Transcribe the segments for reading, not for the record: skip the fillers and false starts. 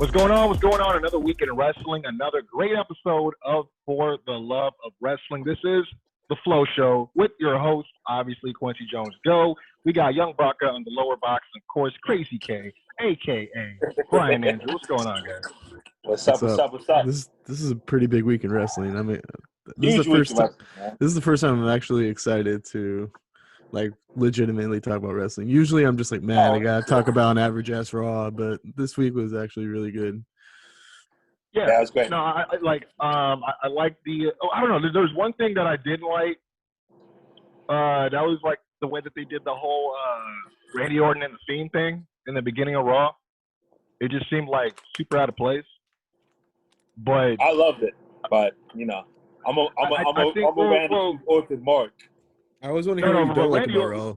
What's going on? What's going on? Another week in wrestling, another great episode of For the Love of Wrestling. This is the Flow Show with your host, obviously, Quincy Jones Go. We got Young Baca on the lower box, and of course, Crazy K, a.k.a. Brian Andrew. What's going on, guys? What's up? This is a pretty big week in wrestling. I mean, this Huge is the first time. man. This is the first time I'm actually excited to, like, legitimately talk about wrestling. Usually, I'm just like, man, I gotta talk about an average ass Raw, but this week was actually really good. Yeah, that was great. No, I like the. Oh, I don't know. There's one thing that I didn't like. That was like the way that they did the whole Randy Orton and the Fiend thing in the beginning of Raw. It just seemed like super out of place. But I loved it, but you know, I'm a Randy Orton mark. I was wondering how you don't like Randy about Raw.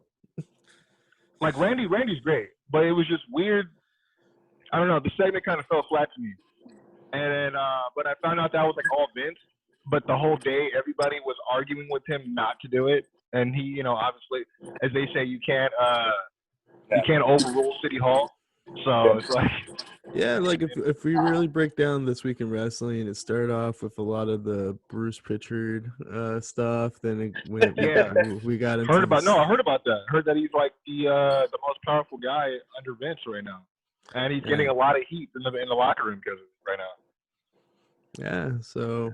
Like Randy's great, but it was just weird. I don't know. The segment kind of fell flat to me, and then but I found out that was like all Vince. But the whole day, everybody was arguing with him not to do it, and he, you know, obviously, as they say, you can't overrule City Hall. So it's like, yeah, like if we really break down this week in wrestling, it started off with a lot of the Bruce Prichard stuff. Then we got into I heard about that. Heard that he's like the most powerful guy under Vince right now, and he's getting a lot of heat in the locker room because of it right now. Yeah, so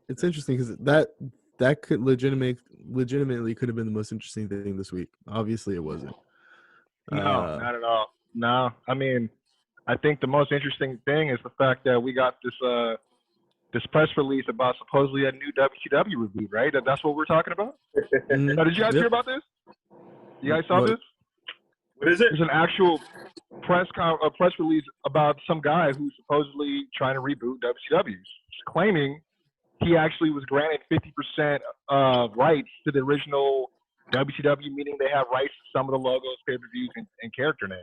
it's interesting because that could legitimately could have been the most interesting thing this week. Obviously, it wasn't. No, not at all. No, I mean, I think the most interesting thing is the fact that we got this press release about supposedly a new WCW reboot, right? That's what we're talking about. Now, did you guys hear about this? You guys saw this? What is it? There's an actual press release about some guy who's supposedly trying to reboot WCW, claiming he actually was granted 50% of rights to the original WCW, meaning they have rights to some of the logos, pay-per-views, and character names.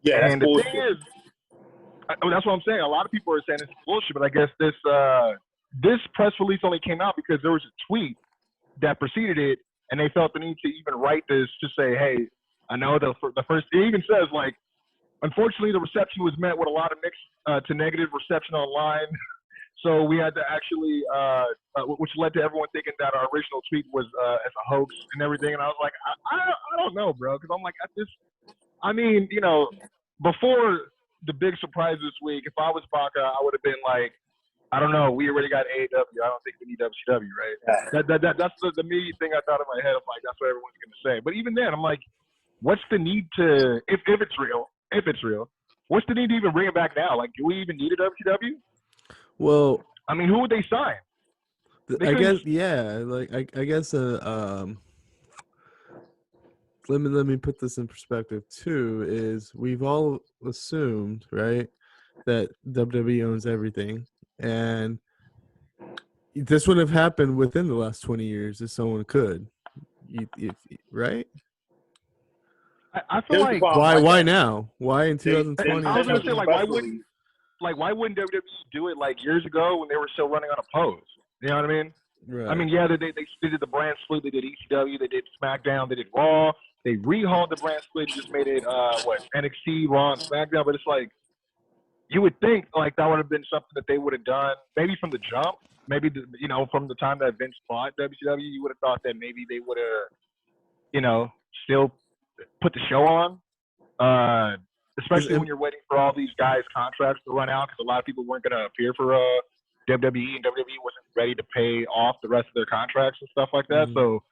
Yeah, and the thing is, that's what I'm saying. A lot of people are saying it's bullshit, but I guess this press release only came out because there was a tweet that preceded it, and they felt the need to even write this to say, hey, I know the first, it even says, like, unfortunately, the reception was met with a lot of mixed to negative reception online. So we had to actually, which led to everyone thinking that our original tweet was as a hoax and everything. And I was like, I don't know, bro. Because I'm like, I mean, you know, before the big surprise this week, if I was Baca, I would have been like, I don't know. We already got AEW. I don't think we need WCW, right? That's the immediate thing I thought in my head. I'm like, that's what everyone's going to say. But even then, I'm like, what's the need to, if it's real, what's the need to even bring it back now? Like, do we even need a WCW? Well, I mean, who would they sign? I guess, yeah. Like, I guess, let me put this in perspective too. Is we've all assumed, right, that WWE owns everything, and this would have happened within the last 20 years if someone could, right? I feel like why now? Why in 2020? I was gonna say, like, why wouldn't WWE do it like years ago when they were still running unopposed? You know what I mean? Right. I mean, yeah, they did the brand split. They did ECW. They did SmackDown. They did Raw. They rehauled the brand split and just made it NXT, Raw, and SmackDown. But it's like, you would think like that would have been something that they would have done maybe from the jump. Maybe from the time that Vince bought WCW, you would have thought that maybe they would have, still put the show on. Especially when you're waiting for all these guys' contracts to run out, because a lot of people weren't going to appear for WWE, and WWE wasn't ready to pay off the rest of their contracts and stuff like that. Mm-hmm. So,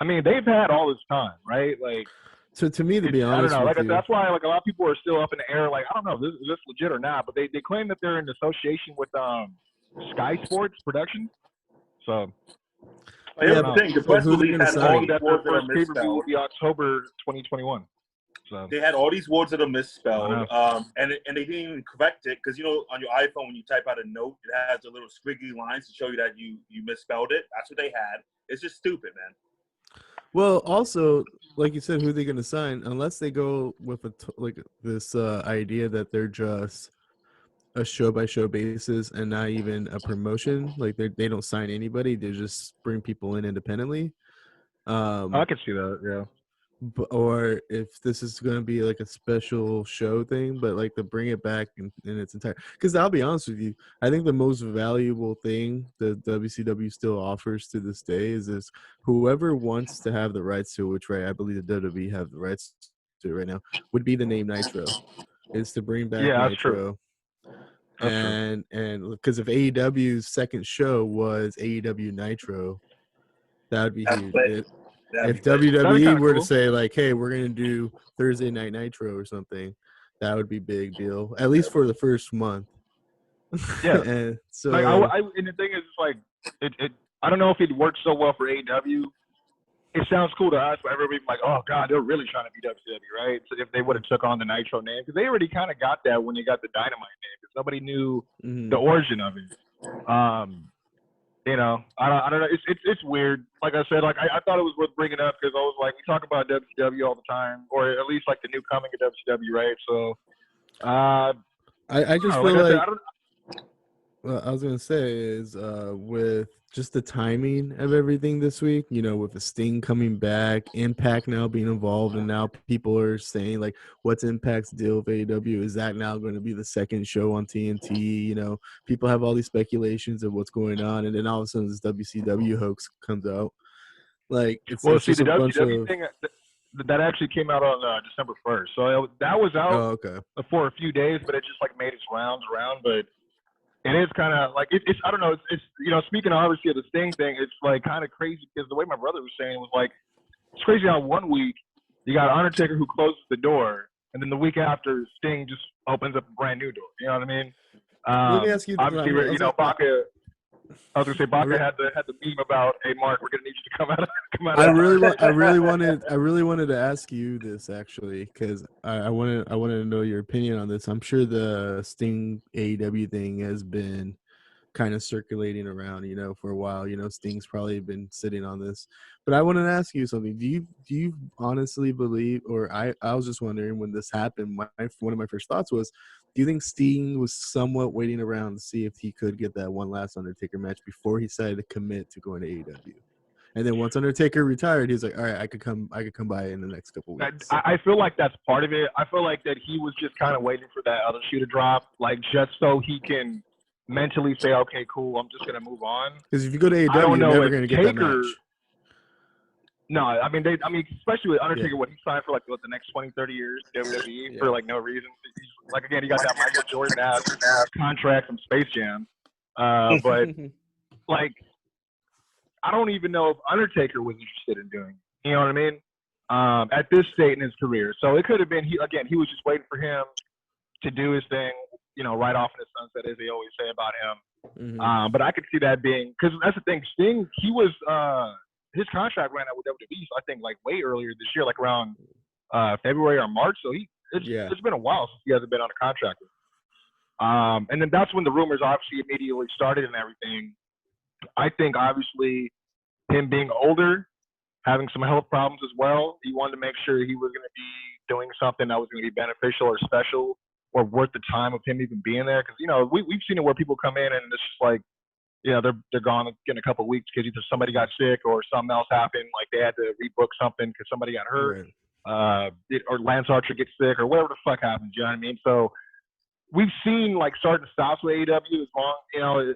I mean, they've had all this time, right? Like, so to me, to be honest, I don't know. That's why, like, a lot of people are still up in the air. Like, I don't know, is this legit or not? But they claim that they're in association with Sky Sports Production. So, the press release had all these words that are misspelled. Will be October 2021. So they had all these words that are misspelled, and they didn't even correct it because, on your iPhone when you type out a note, it has the little squiggly lines to show you that you misspelled it. That's what they had. It's just stupid, man. Well, also, like you said, who are they going to sign? Unless they go with this idea that they're just a show-by-show basis and not even a promotion. Like they don't sign anybody; they just bring people in independently. I could see that, yeah. or if this is going to be like a special show thing, but like to bring it back in its entire. Because I'll be honest with you, I think the most valuable thing that WCW still offers to this day is this: whoever wants to have the rights to it, which I believe the WWE have the rights to it right now, would be the name Nitro. Is to bring back Yeah, that's true. Nitro. That's true. And because if AEW's second show was AEW Nitro, that would be huge. If WWE were to say like, "Hey, we're gonna do Thursday Night Nitro or something," that would be big deal. At least for the first month. Yeah. And so, like, and the thing is, like, it. I don't know if it works so well for AEW. It sounds cool to us, but everybody's like, "Oh God, they're really trying to be WCW, right?" So if they would have took on the Nitro name, because they already kind of got that when they got the Dynamite name, because nobody knew the origin of it. You know, I don't know. It's weird. Like I said, like I thought it was worth bringing up because I was like, we talk about WCW all the time, or at least like the new coming of WCW, right? So, I just feel like like what I was gonna say is with just the timing of everything this week, you know, with the Sting coming back, Impact now being involved, and now people are saying like, what's Impact's deal with AEW? Is that now going to be the second show on TNT? You know, people have all these speculations of what's going on, and then all of a sudden this WCW hoax comes out. Like, it's see, just the a bunch WCW of thing that actually came out on December 1st, so that was out for a few days, but it just like made its rounds around, but. It is kind of like it's I don't know. It's you know, speaking obviously of the Sting thing, it's like kind of crazy because the way my brother was saying was like it's crazy how 1 week you got Undertaker who closes the door, and then the week after Sting just opens up a brand new door. You know what I mean? Let me ask you. Obviously, you know, Baca. I was gonna say Baca had the meme about, "Hey Mark, we're gonna need you to come out." I really wanted to ask you this actually because I wanted to know your opinion on this. I'm sure the Sting AEW thing has been kind of circulating around, you know, for a while. You know, Sting's probably been sitting on this, but I wanted to ask you something. Do you honestly believe, or I was just wondering when this happened. One of my first thoughts was, do you think Sting was somewhat waiting around to see if he could get that one last Undertaker match before he decided to commit to going to AEW? And then once Undertaker retired, he's like, "All right, I could come by in the next couple weeks." I feel like that's part of it. I feel like that he was just kind of waiting for that other shoe to drop, like just so he can mentally say, "Okay, cool, I'm just gonna move on." Because if you go to AEW, you're never gonna get that match. No, I mean especially with Undertaker, what he signed for like the next 20, 30 years WWE for like no reason. Like again, he got that Michael Jordan contract from Space Jam, but like I don't even know if Undertaker was interested in doing it. You know what I mean? At this state in his career, so it could have been he was just waiting for him to do his thing, you know, right off in the sunset, as they always say about him. But I could see that being because that's the thing. Sting, he was his contract ran out with WWE, so I think like way earlier this year, like around February or March. So it's been a while since he hasn't been on a contract. And then that's when the rumors obviously immediately started and everything. I think obviously him being older, having some health problems as well, he wanted to make sure he was going to be doing something that was going to be beneficial or special or worth the time of him even being there. Because, you know, we've seen it where people come in and it's just like, you know, they're gone in a couple of weeks because either somebody got sick or something else happened. Like they had to rebook something because somebody got hurt, or Lance Archer gets sick or whatever the fuck happens. You know what I mean? So we've seen like starting stops with AEW as long, you know,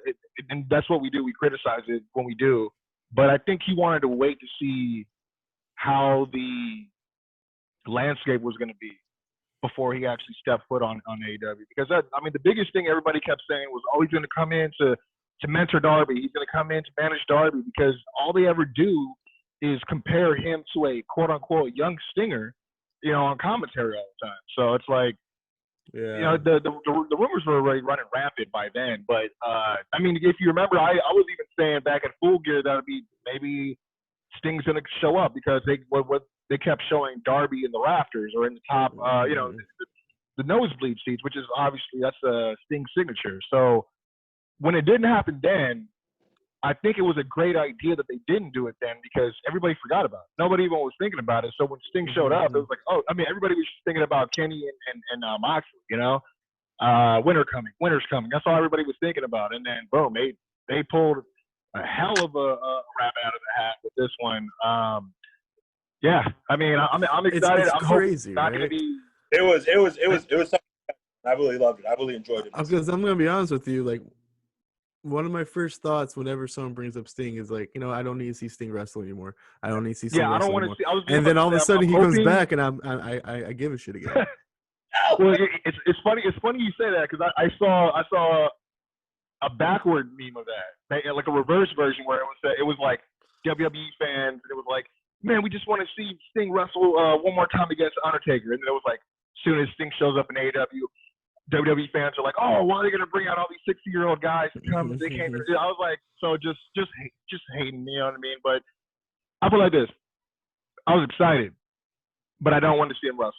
and that's what we do. We criticize it when we do. But I think he wanted to wait to see how the landscape was going to be before he actually stepped foot on AEW. Because the biggest thing everybody kept saying was, oh, he's going to come in to mentor Darby. He's going to come in to manage Darby, because all they ever do is compare him to a quote unquote young Stinger, you know, on commentary all the time. So it's like, you know, the rumors were already running rampant by then. But if you remember, I was even saying back at Full Gear that maybe Sting's going to show up, because they kept showing Darby in the rafters or in the top, you know, the nosebleed seats, which is obviously that's a Sting signature. So when it didn't happen then, I think it was a great idea that they didn't do it then, because everybody forgot about it. Nobody even was thinking about it. So when Sting showed up, it was like, oh, everybody was just thinking about Kenny and Moxley, you know, winter's coming. That's all everybody was thinking about. And then boom, they pulled a hell of a rabbit out of the hat with this one. Yeah, I mean, I'm excited. It's I'm crazy, hoping it's not going to right? be. It was something. I really loved it. I really enjoyed it. Because I'm gonna be honest with you, like one of my first thoughts whenever someone brings up Sting is like, I don't need to see Sting wrestle anymore. I don't need to see Sting Yeah, I don't wrestle want to anymore. see. I was just And then about all of to a say, sudden I'm he comes hoping- back, and I give a shit again. Well, it's funny. It's funny you say that because I saw a backward meme of that, like a reverse version where it was like WWE fans. And it was like, man, we just want to see Sting wrestle one more time against Undertaker. And then it was like, as soon as Sting shows up in AEW, WWE fans are like, oh, why are they gonna bring out all these 60-year-old guys to come? They came. I was like, so just hating, you know what I mean? But I feel like this. I was excited, but I don't want to see him wrestle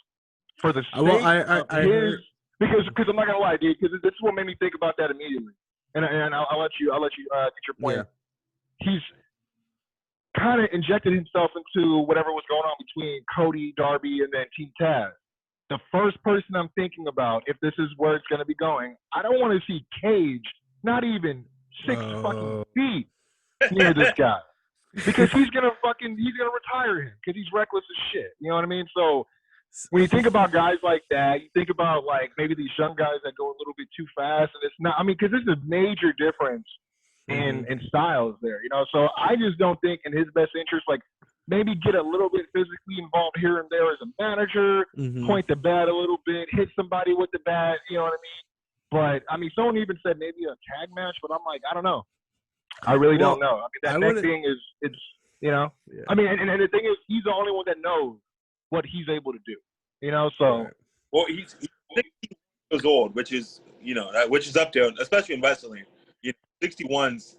for the sake of his. Because I'm not gonna lie, dude. Because this is what made me think about that immediately. And I'll let you get your point. Yeah. He's kind of injected himself into whatever was going on between Cody, Darby, and then Team Taz. The first person I'm thinking about, if this is where it's going to be going, I don't want to see Cage, not even 6 fucking feet near this guy, because he's gonna retire him because he's reckless as shit. You know what I mean? So when you think about guys like that, you think about like maybe these young guys that go a little bit too fast, and it's not. I mean, because there's a major difference in styles there. So I just don't think in his best interest, like, maybe get a little bit physically involved here and there as a manager, point the bat a little bit, hit somebody with the bat, you know what I mean? But, I mean, someone even said maybe a tag match, but I'm like, I don't know. I really don't know. I mean, that neck thing it's Yeah. I mean, and the thing is, he's the only one that knows what he's able to do, so. Well, he's 60 years old, which is, which is up there, especially in wrestling. 61's,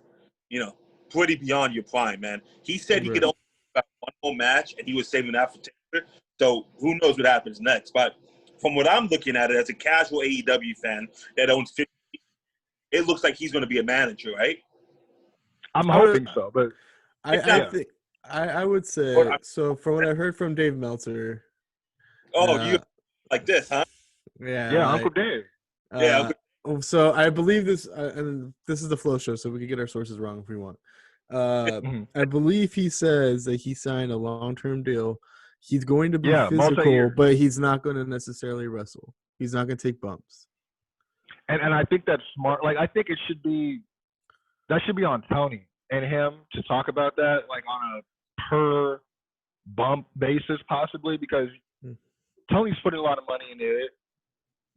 pretty beyond your prime, man. He said he could only have one more match, and he was saving that for Taker. So who knows what happens next? But from what I'm looking at it as a casual AEW fan that owns 50, it looks like he's going to be a manager, right? I'm hoping so, but I would say so. From what I heard from Dave Meltzer. You like this, huh? Yeah, Uncle Dave. So I believe this, and this is the Flow Show, so we can get our sources wrong if we want. I believe he says that he signed a long-term deal. He's going to be physical, but he's not going to necessarily wrestle. He's not going to take bumps. And I think that's smart. Like, I think that should be on Tony and him to talk about that, like on a per bump basis, possibly, because Tony's putting a lot of money into it.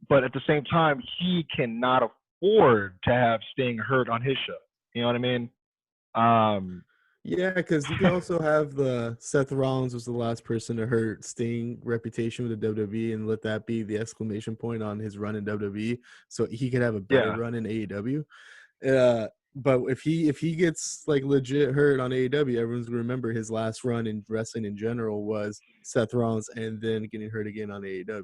But at the same time, he cannot afford to have Sting hurt on his show. You know what I mean? Yeah, because you can also have the Seth Rollins was the last person to hurt Sting reputation with the WWE, and let that be the exclamation point on his run in WWE, so he could have a better run in AEW. But if he gets like legit hurt on AEW, everyone's gonna remember his last run in wrestling in general was Seth Rollins, and then getting hurt again on AEW.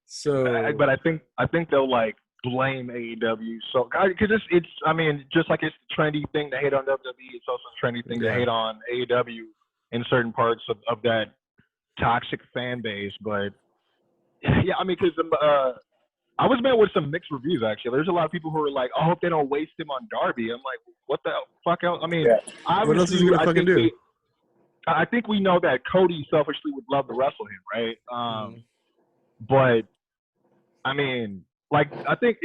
So, but I think they'll like blame AEW. So, because it's I mean, just like it's a trendy thing to hate on WWE, it's also a trendy thing to hate on AEW in certain parts of that toxic fan base. But yeah, I mean, because I was met with some mixed reviews actually. There's a lot of people who are like, I hope they don't waste him on Darby. I'm like, what the fuck else? I mean, what else is he gonna fucking do? I think we know that Cody selfishly would love to wrestle him, right? But I mean, like, I think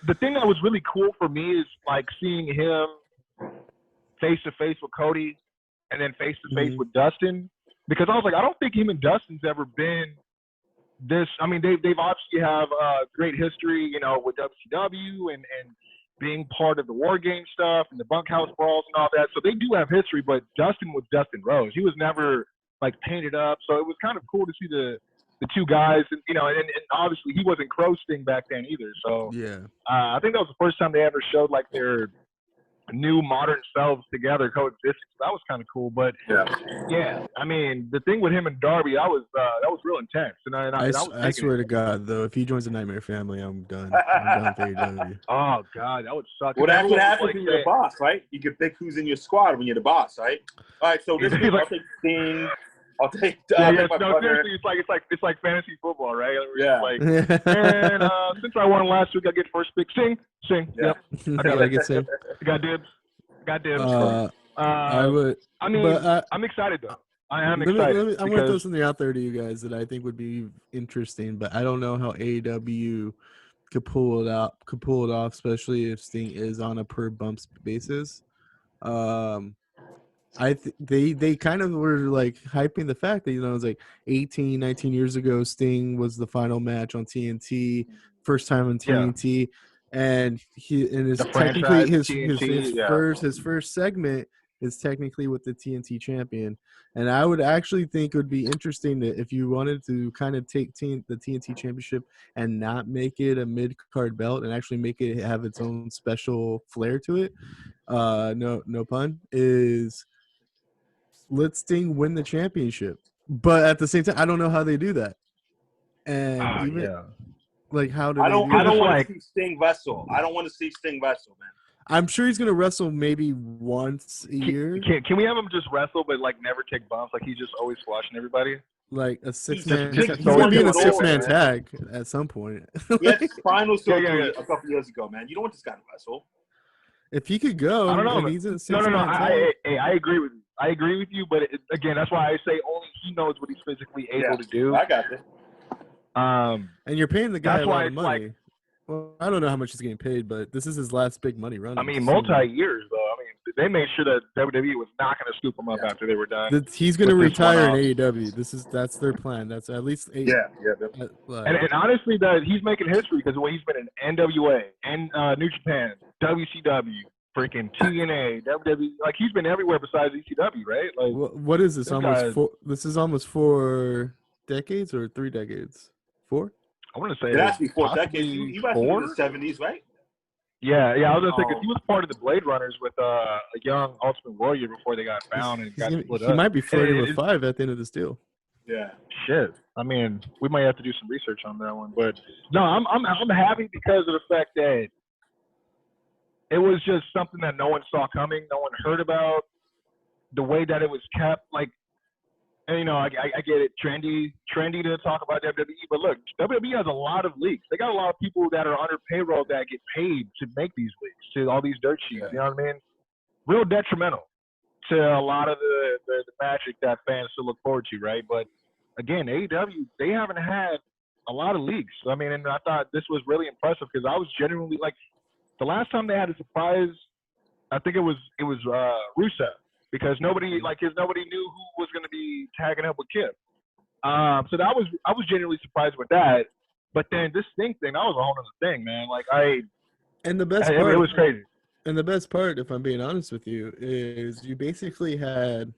the thing that was really cool for me is like seeing him face to face with Cody and then face to face with Dustin, because I was like, I don't think him and Dustin's ever been this. I mean, they've obviously have great history, with WCW and being part of the War Game stuff and the bunkhouse brawls and all that. So they do have history, but Dustin was Dustin Rose. He was never like painted up. So it was kind of cool to see the two guys, and and obviously he wasn't Crow Sting back then either. So I think that was the first time they ever showed like their new modern selves together coexisting. So that was kind of cool. But I mean, the thing with him and Darby, that was real intense. And I swear to God, though, if he joins the Nightmare Family, I'm done. I'm done with AEW. Oh God, that would suck. Well, that's what happens when you're the boss, right? You can pick who's in your squad when you're the boss, right? All right, so this week I'll take Sting. I'll take my seriously, it's like fantasy football, right? Like, and since I won last week, I get first pick. Sing. Yep. I get Sing. Got dibs. I would. I mean, I'm excited though. I am excited. I'm going to because throw something out there to you guys that I think would be interesting, but I don't know how AEW could pull it off, especially if Sting is on a per bumps basis. They kind of were like hyping the fact that, you know, it was like 18, 19 years ago, Sting was the final match on TNT, first time on TNT, and his the technically franchise, his TNT, first segment is technically with the TNT champion. And I would actually think it would be interesting that if you wanted to kind of take the TNT championship and not make it a mid card belt and actually make it have its own special flair to it. No pun, is let Sting win the championship. But at the same time, I don't know how they do that. And like, how do I they don't do that? want to see Sting wrestle. I don't want to see Sting wrestle, man. I'm sure he's gonna wrestle maybe once a year. Can we have him just wrestle but like never take bumps? Like he's just always squashing everybody. Like a 6-man. He's He's gonna be in a 6-man man. tag at some point. He had spinal surgery a couple years ago, man. You don't want this guy to wrestle. If he could go, I don't know. and he's in a 6-man tag. I agree with you. I agree with you, but again, that's why I say only he knows what he's physically able to do. I got this. And you're paying the guy a lot of money. Like, well, I don't know how much he's getting paid, but this is his last big money run. I mean, multi-years, though. I mean, they made sure that WWE was not going to scoop him up after they were done. He's going to retire in AEW. That's their plan. That's at least 8. And honestly, he's making history because the way he's been in NWA, and New Japan, WCW, freaking TNA, WWE, like he's been everywhere besides ECW, right? Like, what is this? This is almost 4 decades or 3 decades? 4? I want to say it has to be 4 decades. He wrestled in the 70s, right? Yeah. I was gonna say because he was part of the Blade Runners with a young Ultimate Warrior before they got found and got split up. He might be flirting with 5 at the end of this deal. Yeah. Shit. I mean, we might have to do some research on that one, but no, I'm happy because of the fact that it was just something that no one saw coming, no one heard about. The way that it was kept, like. And, you know, I get it, trendy to talk about WWE. But, look, WWE has a lot of leaks. They got a lot of people that are under payroll that get paid to make these leaks, to all these dirt sheets. You know what I mean? Real detrimental to a lot of the magic that fans still look forward to, right? But, again, AEW, they haven't had a lot of leaks. I mean, and I thought this was really impressive because I was genuinely, like, the last time they had a surprise, I think it was Rusev. Because nobody knew who was going to be tagging up with Kip. So I was genuinely surprised with that. But then this Sting thing, that was a whole other thing, man. Like it was crazy. And the best part, if I'm being honest with you, is you basically had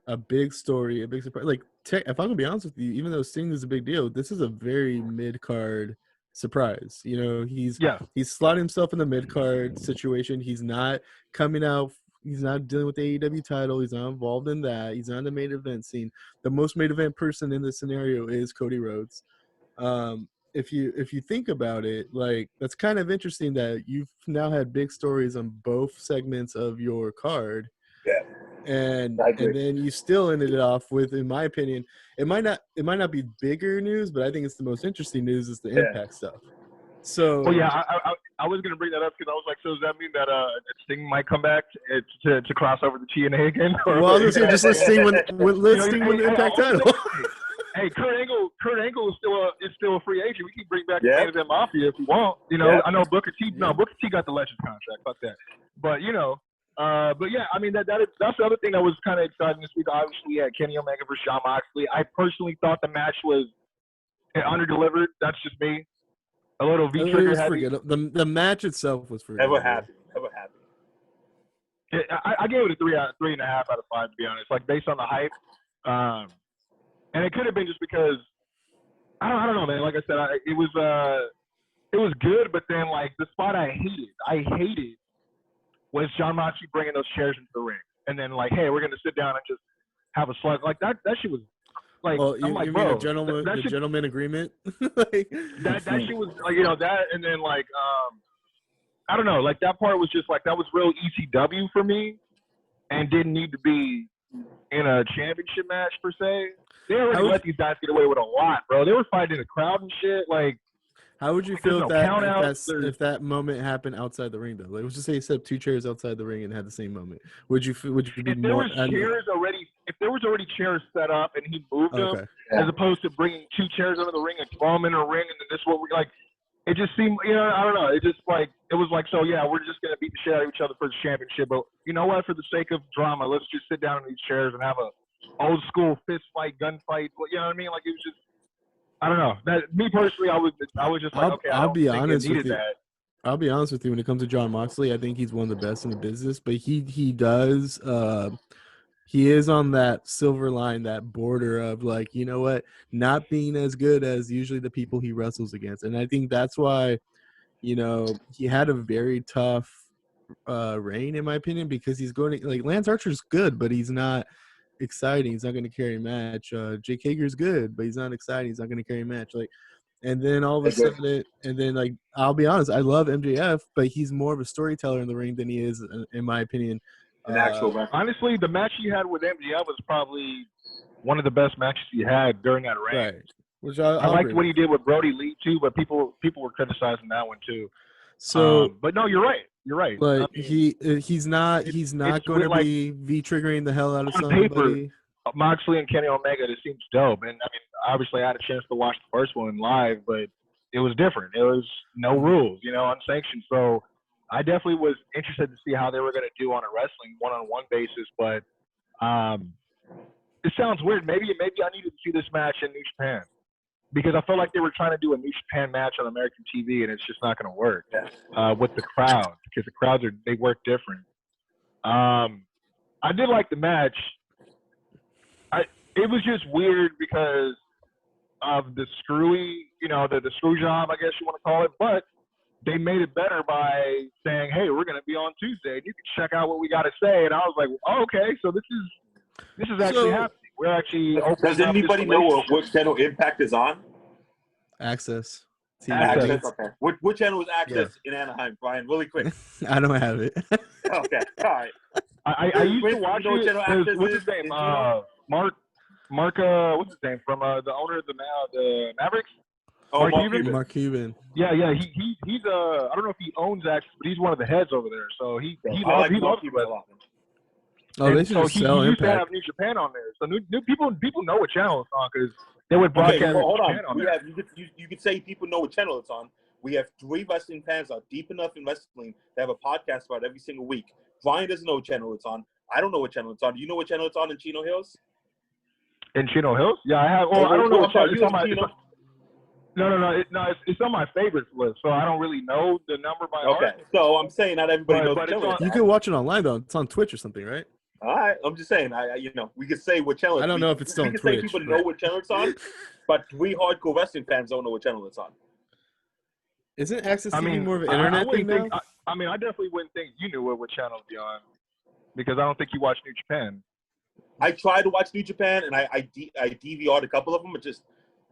a big story, a big surprise. Like if I'm gonna be honest with you, even though Sting is a big deal, this is a very mid-card surprise. You know, he's slotting himself in the mid-card situation. He's not coming out. He's not dealing with the AEW title. He's not involved in that. He's on the main event scene. The most main event person in this scenario is Cody Rhodes. If you think about it, like that's kind of interesting that you've now had big stories on both segments of your card. Yeah. And then you still ended it off with, in my opinion, it might not be bigger news, but I think it's the most interesting news is the Impact stuff. So I was gonna bring that up because I was like, so does that mean that Sting might come back to cross over to TNA again? Well, I was gonna say just let Sting win the Impact title. Hey, Kurt Angle is still a free agent. We can bring back the main event Mafia if we want. You know, I know Booker T. No, Booker T got the Legends contract. Fuck that. But you know, I mean that's the other thing that was kind of exciting this week. Obviously, we had Kenny Omega versus Jon Moxley. I personally thought the match was underdelivered. That's just me. A little V-trigger heavy. The match itself was forgettable. Never happy. I gave it a 3.5 out of 5 to be honest. Like based on the hype, and it could have been just because I don't know, man. Like I said, it was good, but then like the spot I hated was Jon Moxley bringing those chairs into the ring, and then like, hey, we're gonna sit down and just have a slug. Like that shit was. Like, well, I'm like, you bro, mean the gentleman agreement? Like, that shit was like, you know, that, and then like, I don't know, like that part was just like that was real ECW for me, and didn't need to be in a championship match per se. They already let these guys get away with a lot, bro. They were fighting in the crowd and shit. Like, How would you There's feel no if that count if out. that's There's if that moment happened outside the ring though? Like, let's just say you set up 2 chairs outside the ring and had the same moment. Would you be if there more? was already chairs set up and he moved them, Okay. as opposed to bringing 2 chairs under the ring and throw them in a ring, and then this is what we like. It just seemed, I don't know. It just it was like, so yeah, we're just gonna beat the shit out of each other for the championship. But you know what? For the sake of drama, let's just sit down in these chairs and have a old school fist fight, gunfight. You know what I mean? Like it was just, I don't know. That me personally, I was just like, okay, I I'll don't be think honest it with needed you. that. I'll be honest with you. When it comes to Jon Moxley, I think he's one of the best in the business. But he does. He is on that silver line, that border of like, you know what, not being as good as usually the people he wrestles against. And I think that's why, he had a very tough reign, in my opinion, because he's going to, like, Lance Archer's good, but he's not exciting. He's not going to carry a match. Jake Hager's good, but he's not exciting. He's not going to carry a match. Like, and then all of a sudden, like, I'll be honest, I love MJF, but he's more of a storyteller in the ring than he is, in my opinion. Honestly, the match he had with MJF was probably one of the best matches he had during that reign. Right. Which I liked what he did with Brody Lee too, but people were criticizing that one too. So, but no, you're right. You're right. Like, I mean, he's not going to be V-triggering the hell out of somebody. Paper, Moxley and Kenny Omega, this seems dope. And I mean, obviously, I had a chance to watch the first one live, but it was different. It was no rules, unsanctioned. So I definitely was interested to see how they were going to do on a wrestling one-on-one basis. But it sounds weird. Maybe I needed to see this match in New Japan, because I felt like they were trying to do a New Japan match on American TV, and it's just not going to work with the crowd, because the crowds they work different. I did like the match. It was just weird because of the screwy, the screw job, I guess you want to call it. But they made it better by saying, "Hey, we're going to be on Tuesday, and you can check out what we got to say." And I was like, "Oh, okay, so this is actually happening. We're actually opening." Does anybody know what channel Impact is on? Access. Access. Okay. What channel is Access in Anaheim, Brian? Really quick. I don't have it. Okay. All right. I used to watch it. What's his name? Mark. What's his name? From the owner of the Mavericks. Oh, Mark Cuban. Yeah. He's I don't know if he owns Access, but he's one of the heads over there. So he loves it. Oh, they should just sell he used Impact. to have New Japan on there, so new people know what channel it's on, because they would broadcast hold Japan on. on there. You could say people know what channel it's on. We have 3 wrestling fans that are deep enough in wrestling to have a podcast about every single week. Brian doesn't know what channel it's on. I don't know what channel it's on. Do you know what channel it's on in Chino Hills? In Chino Hills? Yeah, I have. Well, I don't know. It's on my. It's on my favorites list, so I don't really know the number by heart. Okay, so I'm saying not everybody knows. But you can watch it online though. It's on Twitch or something, right? All right, I'm just saying. We could say what channel. I don't know if it's still on Twitch. We can say people know what channel it's on, but 3 hardcore wrestling fans don't know what channel it's on. Isn't Access TV more of an internet thing now? I definitely wouldn't think you knew what channel to be on, because I don't think you watch New Japan. I tried to watch New Japan, and I DVR'd a couple of them, but just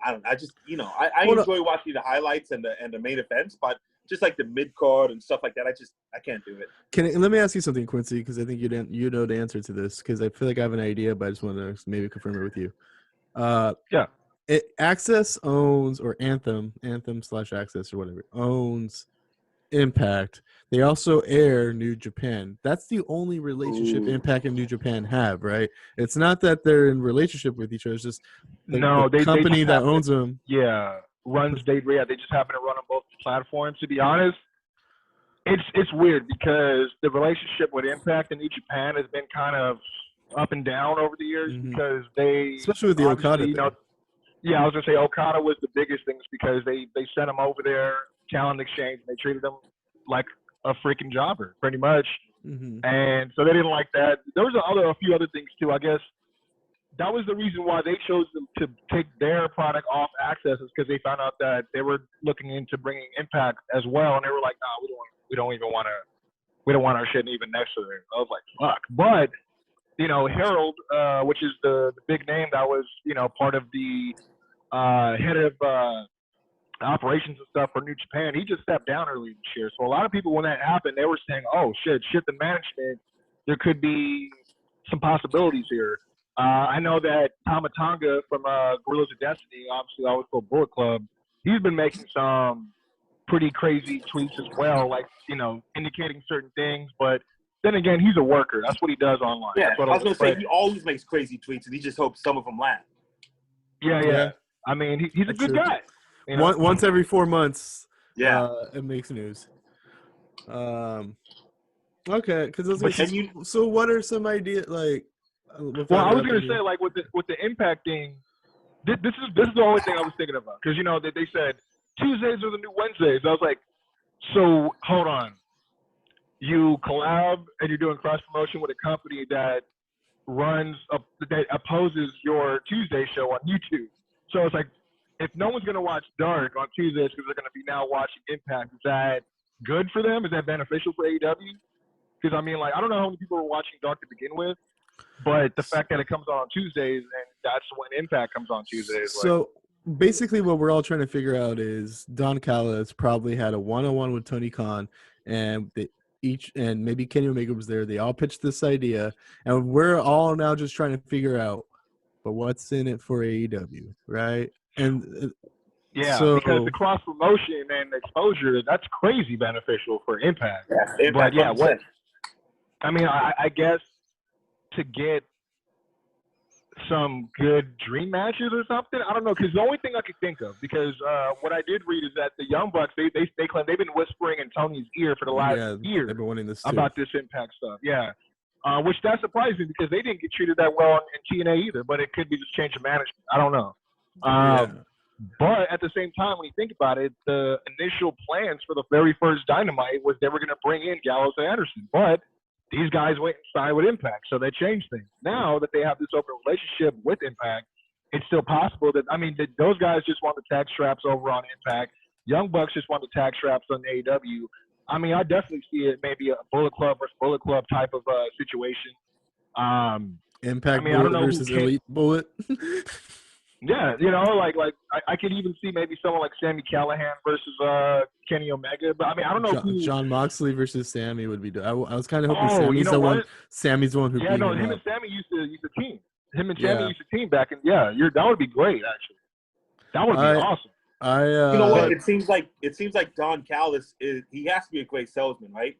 I enjoy watching the highlights and the main events, but just like the mid card and stuff like that, I can't do it. Let me ask you something, Quincy, because I think you know the answer to this, because I feel like I have an idea, but I just want to maybe confirm it with you. Access owns, or Anthem/Access or whatever, owns Impact. They also air New Japan. That's the only relationship Impact and New Japan have, right? It's not that they're in relationship with each other. It's just the company that owns them. Yeah, runs. They just happen to run on both platforms. To be honest, it's weird, because the relationship with Impact and New Japan has been kind of up and down over the years, because especially with the Okada thing. Yeah, I was gonna say Okada was the biggest thing, because they sent him over there, talent exchange, and they treated him like a freaking jobber, pretty much. And so they didn't like that. There was a few other things too. I guess that was the reason why they chose to take their product off Access, is because they found out that they were looking into bringing Impact as well, and they were like, "Nah, we don't want our shit even next to there." I was like, "Fuck!" But Harold, which is the big name that was part of the head of operations and stuff for New Japan, he just stepped down early this year. So a lot of people, when that happened, they were saying, "Oh shit, the management. There could be some possibilities here." I know that Tama Tonga from Gorillas of Destiny, obviously always for Bullet Club, he's been making some pretty crazy tweets as well, like, indicating certain things. But then again, he's a worker. That's what he does online. Yeah, That's what I was going to say, he always makes crazy tweets, and he just hopes some of them land. Yeah. I mean, he's a good guy. Once every 4 months, Yeah. it makes news. Okay, because so what are some ideas like? Well, I was gonna say, like, with the Impact thing, this is the only thing I was thinking about, because they said Tuesdays are the new Wednesdays. I was like, so hold on, you collab and you're doing cross promotion with a company that that opposes your Tuesday show on YouTube. So it's like, if no one's gonna watch Dark on Tuesdays because they're gonna be now watching Impact, is that good for them? Is that beneficial for AEW? Because I mean, like, I don't know how many people were watching Dark to begin with, but the fact that it comes on Tuesdays and that's when Impact comes on Tuesdays. So basically, what we're all trying to figure out is Don Callis probably had a one-on-one with Tony Khan, and and maybe Kenny Omega was there. They all pitched this idea, and we're all now just trying to figure out, but what's in it for AEW, right? And because the cross promotion and exposure, that's crazy beneficial for Impact. Yeah, but yeah, what? I mean, I guess to get some good dream matches or something. I don't know, because the only thing I could think of, because what I did read is that the Young Bucks, they claim they've been whispering in Tony's ear for the last year they've been wanting this about this Impact stuff. Yeah. Which that's surprising, because they didn't get treated that well in TNA either, but it could be just change of management. I don't know. But at the same time, when you think about it, the initial plans for the very first Dynamite was they were going to bring in Gallows and Anderson, but these guys went and signed with Impact, so they changed things. Now that they have this open relationship with Impact, it's still possible that, those guys just want the tag straps over on Impact. Young Bucks just want the tag straps on AEW. I definitely see it maybe a Bullet Club versus Bullet Club type of situation. Impact Bullet versus Elite Bullet. Yeah, like I could even see maybe someone like Sami Callihan versus Kenny Omega, but I don't know who. Jon Moxley versus Sami would be. I was kind of hoping Sammy's the one. Sammy's the one who. Yeah, no, him and Sami used to team. Him and Sami used to team back, and that would be great. Actually, that would be awesome. You know what? It seems like Don Callis he has to be a great salesman, right?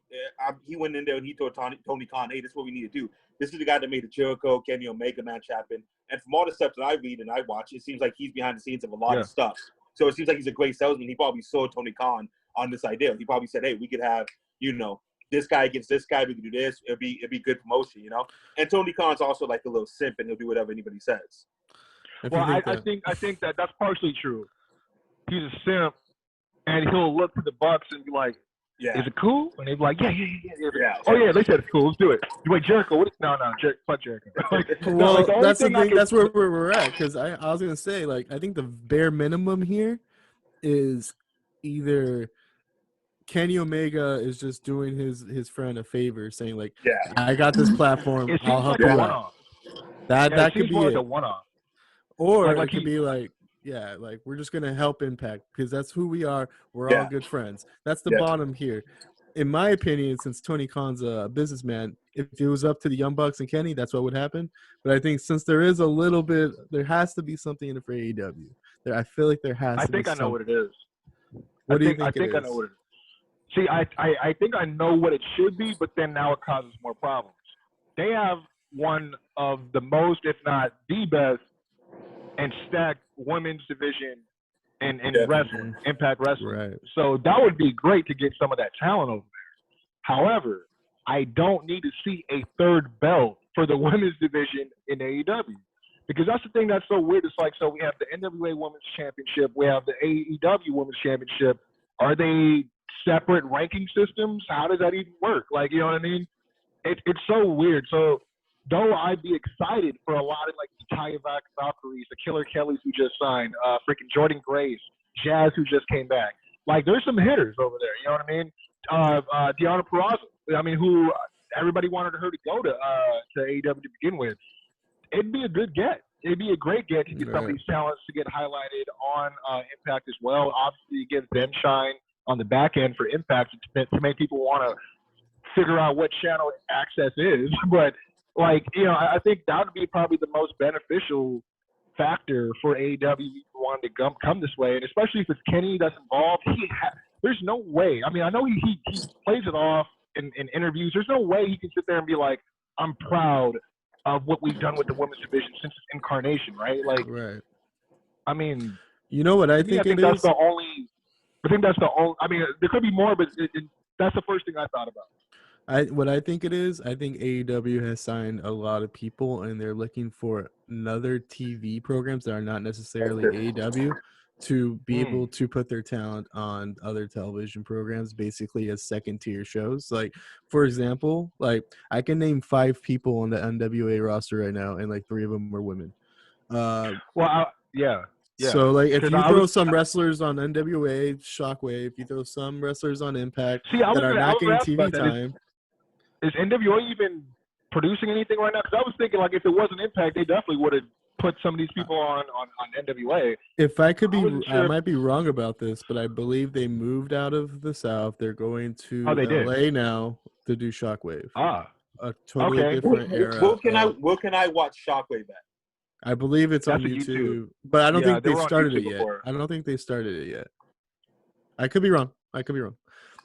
He went in there and he told Tony Khan, "Hey, this is what we need to do. This is the guy that made the Jericho Kenny Omega match happen." And from all the stuff that I read and I watch, it seems like he's behind the scenes of a lot of stuff. So it seems like he's a great salesman. He probably sold Tony Khan on this idea. He probably said, "Hey, we could have, this guy against this guy. We could do this. It'd be good promotion, And Tony Khan's also like a little simp, and he'll do whatever anybody says. Well, I think that that's partially true. He's a simp, and he'll look to the Bucks and be like, "Is it cool?" And they'll be like, "Yeah." Oh yeah, they said it's cool. Let's do it. Wait, Jericho? No, fuck Jericho. That's the thing. That's where we're at. Because I was gonna say, I think the bare minimum here is either Kenny Omega is just doing his friend a favor, saying I got this platform. I'll help you out. That could be a one-off. Or it could be we're just gonna help Impact because that's who we are. We're all good friends. That's the bottom here. In my opinion, since Tony Khan's a businessman, if it was up to the Young Bucks and Kenny, that's what would happen. But I think since there is a little bit, there has to be something in it for AEW. I feel like there has to be something. I know what it is. What do you think I think I know what it is. See, I think I know what it should be, but then now it causes more problems. They have one of the most, if not the best, and stacked women's division in wrestling, Impact Wrestling. Right. So that would be great to get some of that talent over there. However, I don't need to see a third belt for the women's division in AEW. Because that's the thing that's so weird. It's like, so we have the NWA Women's Championship. We have the AEW Women's Championship. Are they separate ranking systems? How does that even work? You know what I mean? It's so weird. So though I'd be excited for a lot of the Taya Valkyries, the Killer Kellys who just signed, freaking Jordan Grace, Jazz who just came back. There's some hitters over there. You know what I mean? Deonna Purrazzo. Who everybody wanted her to go to AEW to begin with. It'd be a good get. It'd be a great get to get some of these talents to get highlighted on Impact as well. Obviously, it gives them shine on the back end for Impact to make people want to figure out what channel access is. But I think that would be probably the most beneficial factor for AEW wanting to come this way, and especially if it's Kenny that's involved. there's no way. I mean, I know he plays it off in interviews. There's no way he can sit there and be like, I'm proud of what we've done with the women's division since its incarnation, right? Like, right. I mean, you know what I think it that's is? the only. I think that's the only. I mean, there could be more, but that's the first thing I thought about. What I think it is, I think AEW has signed a lot of people, and they're looking for another TV programs that are not necessarily AEW to be able to put their talent on other television programs, basically as second tier shows. Like, for example, like I can name 5 people on the NWA roster right now, and like 3 of them are women. Yeah. So, like, if you throw some wrestlers on NWA, Shockwave, you throw some wrestlers on Impact that are not getting TV time. Is NWA even producing anything right now? Because I was thinking, like, if it wasn't Impact, they definitely would have put some of these people on NWA. If I could be, I might be wrong about this, but I believe they moved out of the South. They're going to LA now to do Shockwave. A totally different era. Where can I watch Shockwave at? I believe it's on YouTube, but I don't think they started it yet. I don't think they started it yet. I could be wrong.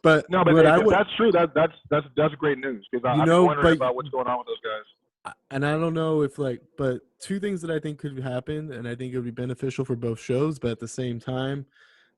But no, but that's true. That's great news because I'm wondering about what's going on with those guys. And I don't know if but 2 things that I think could happen, and I think it would be beneficial for both shows. But at the same time,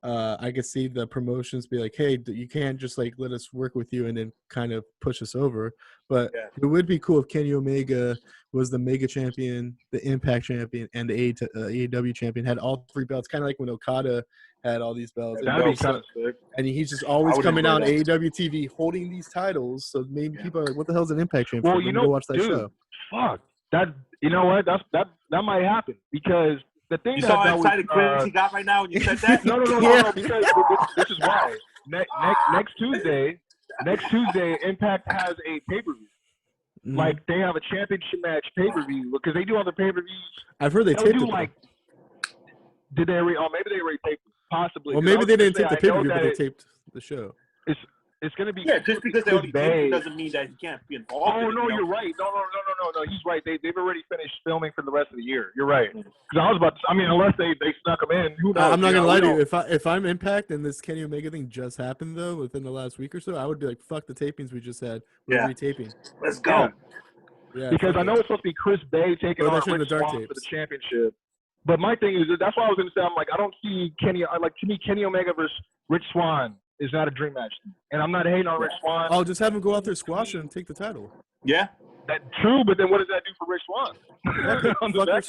I could see the promotions be like, "Hey, you can't just like let us work with you and then kind of push us over." But it would be cool if Kenny Omega was the Mega Champion, the Impact Champion, and the AEW Champion, had all 3 belts, kind of like when Okada had all these belts. That'd be kind of sick. And he's just always coming out on AEW TV holding these titles. So maybe people are like, "What the hell's an Impact Champion?" Well, go watch that show. Fuck that. You know what? That might happen because. The thing you saw how excited Quincy got right now when you said that? No, because this is why. Next Tuesday, Impact has a pay-per-view. Like, they have a championship match pay-per-view because they do other pay-per-views. I've heard they taped it. Did they maybe they already taped it. Possibly. Well, maybe they didn't tape the pay-per-view, but they taped the show. It's going to be just because they already taped it doesn't mean that he can't be involved. Oh, no, you're right. No, he's right. They've already finished filming for the rest of the year. You're right. Because I was about to, unless they snuck them in, who knows? I'm not going to lie to you. If I'm Impact and this Kenny Omega thing just happened, though, within the last week or so, I would be like, fuck the tapings we just had. We're retaping. Let's go. Yeah, because I know it's supposed to be Chris Bay taking on Rich Swann for the championship. But my thing is, that's what I was going to say. I'm like, I don't see Kenny. To me, Kenny Omega versus Rich Swann is not a dream match. And I'm not hating on Rich Swann. I'll just have him go out there, squash him, and take the title. Yeah. That's true, but then what does that do for Rich Swann?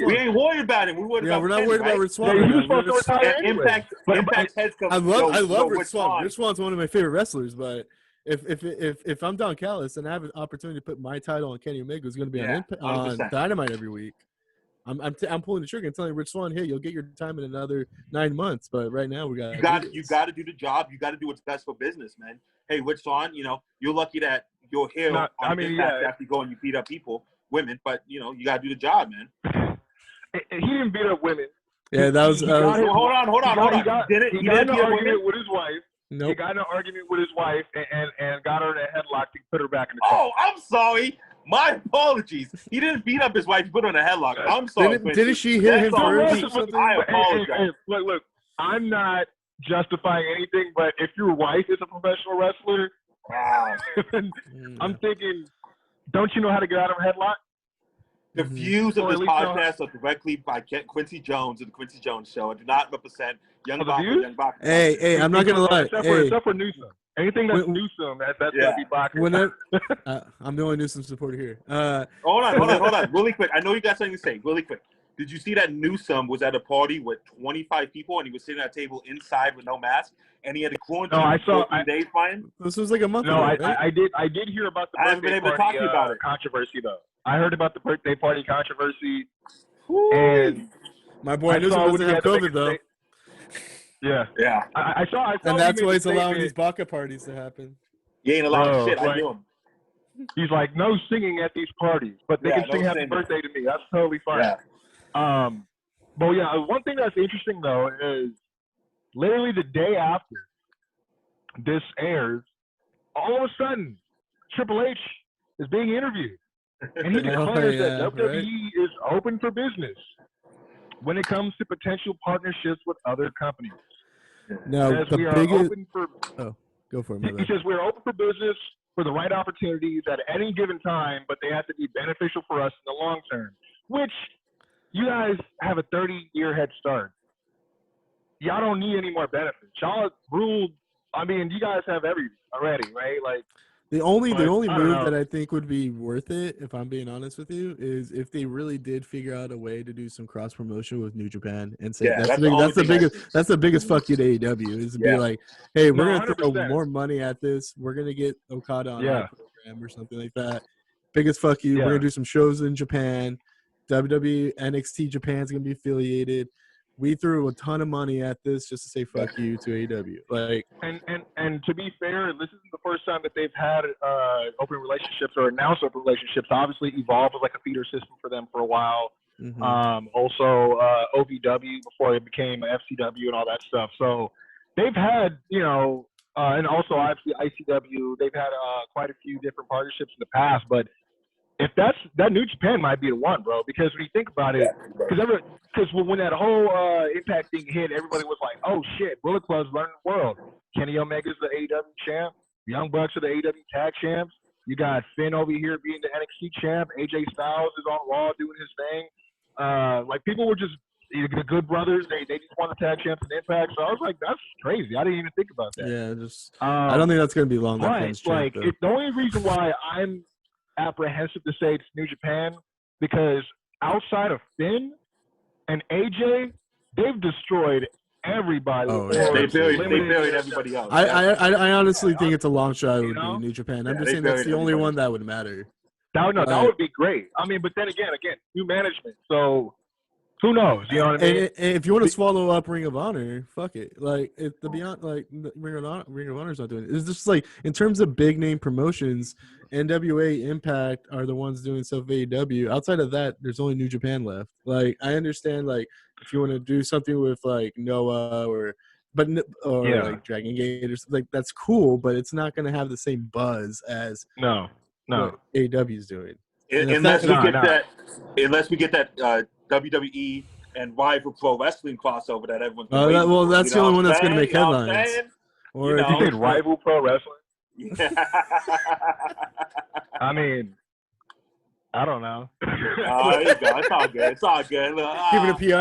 We ain't worried about him. We're not worried about Rich Swann. He was supposed to retire anyway. Impact's heads come. I love Rich Swann. Rich Swann's one of my favorite wrestlers, but if I'm Don Callis and I have an opportunity to put my title on Kenny Omega, who's going to be on Dynamite every week, I'm pulling the trigger and telling Rich Swann, hey, you'll get your time in another 9 months, but right now we got you got to do the job. You got to do what's best for business, man. Hey, Rich Swann, you're lucky that you're here. After you go and you beat up women, but you got to do the job, man. He didn't beat up women. Yeah, that was. Hold on. He got in an argument with his wife. Nope. He got in an argument with his wife and got her in a headlock to put her back in the car. Oh, I'm sorry. My apologies. He didn't beat up his wife. He put her in a headlock. I'm sorry. Didn't she hit him first? I apologize. Hey, look, I'm not justifying anything, but if your wife is a professional wrestler, I'm thinking, don't you know how to get out of a headlock? The views of this podcast are directly by Quincy Jones and the Quincy Jones Show. I do not represent Young Baca. Hey, I'm not going to lie. Except for Newsom. Anything that's Newsom, that's going to be Baca. I'm the only Newsom supporter here. Hold on. Really quick. I know you got something to say. Really quick. Did you see that Newsom was at a party with 25 people and he was sitting at a table inside with no mask and he had a quarantine for 3 days, Brian? This was like a month ago. No, I did hear about the birthday party controversy, though. I heard about the birthday party controversy. And my boy Newsom doesn't have COVID, though. Yeah. I saw and that's why he's allowing these Baca parties to happen. He ain't allowing shit. I do him. He's like, no singing at these parties, but they can sing happy birthday to me. That's totally fine. Yeah. But one thing that's interesting though is literally the day after this airs, all of a sudden Triple H is being interviewed, and he declares that WWE is open for business when it comes to potential partnerships with other companies. Now Says the we are biggest. open for. Go for it, my He bad. says we're open for business for the right opportunities at any given time, but they have to be beneficial for us in the long term. Which you guys have a 30-year head start. Y'all don't need any more benefits. Y'all ruled. I mean, you guys have everything already, right? Like The only But, move I don't know. that I think would be worth it, if I'm being honest with you, is if they really did figure out a way to do some cross promotion with New Japan and say Yeah, that's that's the the only thing I think. that's the biggest fuck you to AEW is to be Yeah. like, hey, we're No, gonna throw 100%. more money at this. We're gonna get Okada on Yeah. our program or something like that. Biggest fuck you. Yeah. We're gonna do some shows in Japan. WWE NXT Japan's gonna be affiliated. We threw a ton of money at this just to say fuck you to AEW. Like, And to be fair, this isn't the first time that they've had open relationships or announced open relationships. Obviously, Evolve was like a feeder system for them for a while. Also, OVW before it became FCW and all that stuff. So they've had, and also obviously ICW. They've had quite a few different partnerships in the past. But if that New Japan might be the one, bro. Because when you think about it, because when that whole Impact thing hit, everybody was like, "Oh shit, Bullet Club's running the world." Kenny Omega's the AEW champ. Young Bucks are the AEW tag champs. You got Finn over here being the NXT champ. AJ Styles is on Raw doing his thing. Like people were just the Good Brothers. They just won the tag champs in Impact. So I was like, that's crazy. I didn't even think about that. yeah, just I don't think that's gonna be long. That Finn's champ, though. The only reason why I'm apprehensive to say it's New Japan because outside of Finn and AJ, they've destroyed everybody. Oh, yeah. They buried everybody else. I honestly think it's a long shot. It would know? be New Japan. I'm Yeah, just they saying that's the buried only everybody. one that would matter. That would be great. I mean, but then again, new management. So who knows? You know what I mean? And if you want to swallow up Ring of Honor, fuck it. Like if the Beyond, like Ring of Honor's not doing it. It's just like in terms of big name promotions, NWA Impact are the ones doing stuff with AEW. Outside of that, there's only New Japan left. Like I understand, like if you want to do something with like Noah or like Dragon Gate or something, like that's cool, but it's not going to have the same buzz as No. what AEW's doing. Unless we get that WWE and Rival Pro Wrestling crossover that everyone's been waiting for, that's the only one that's going to make headlines. Or you said Rival Pro Wrestling? Yeah. I mean, I don't know. There you go. It's all good. It's all good. Look, Give it a PR.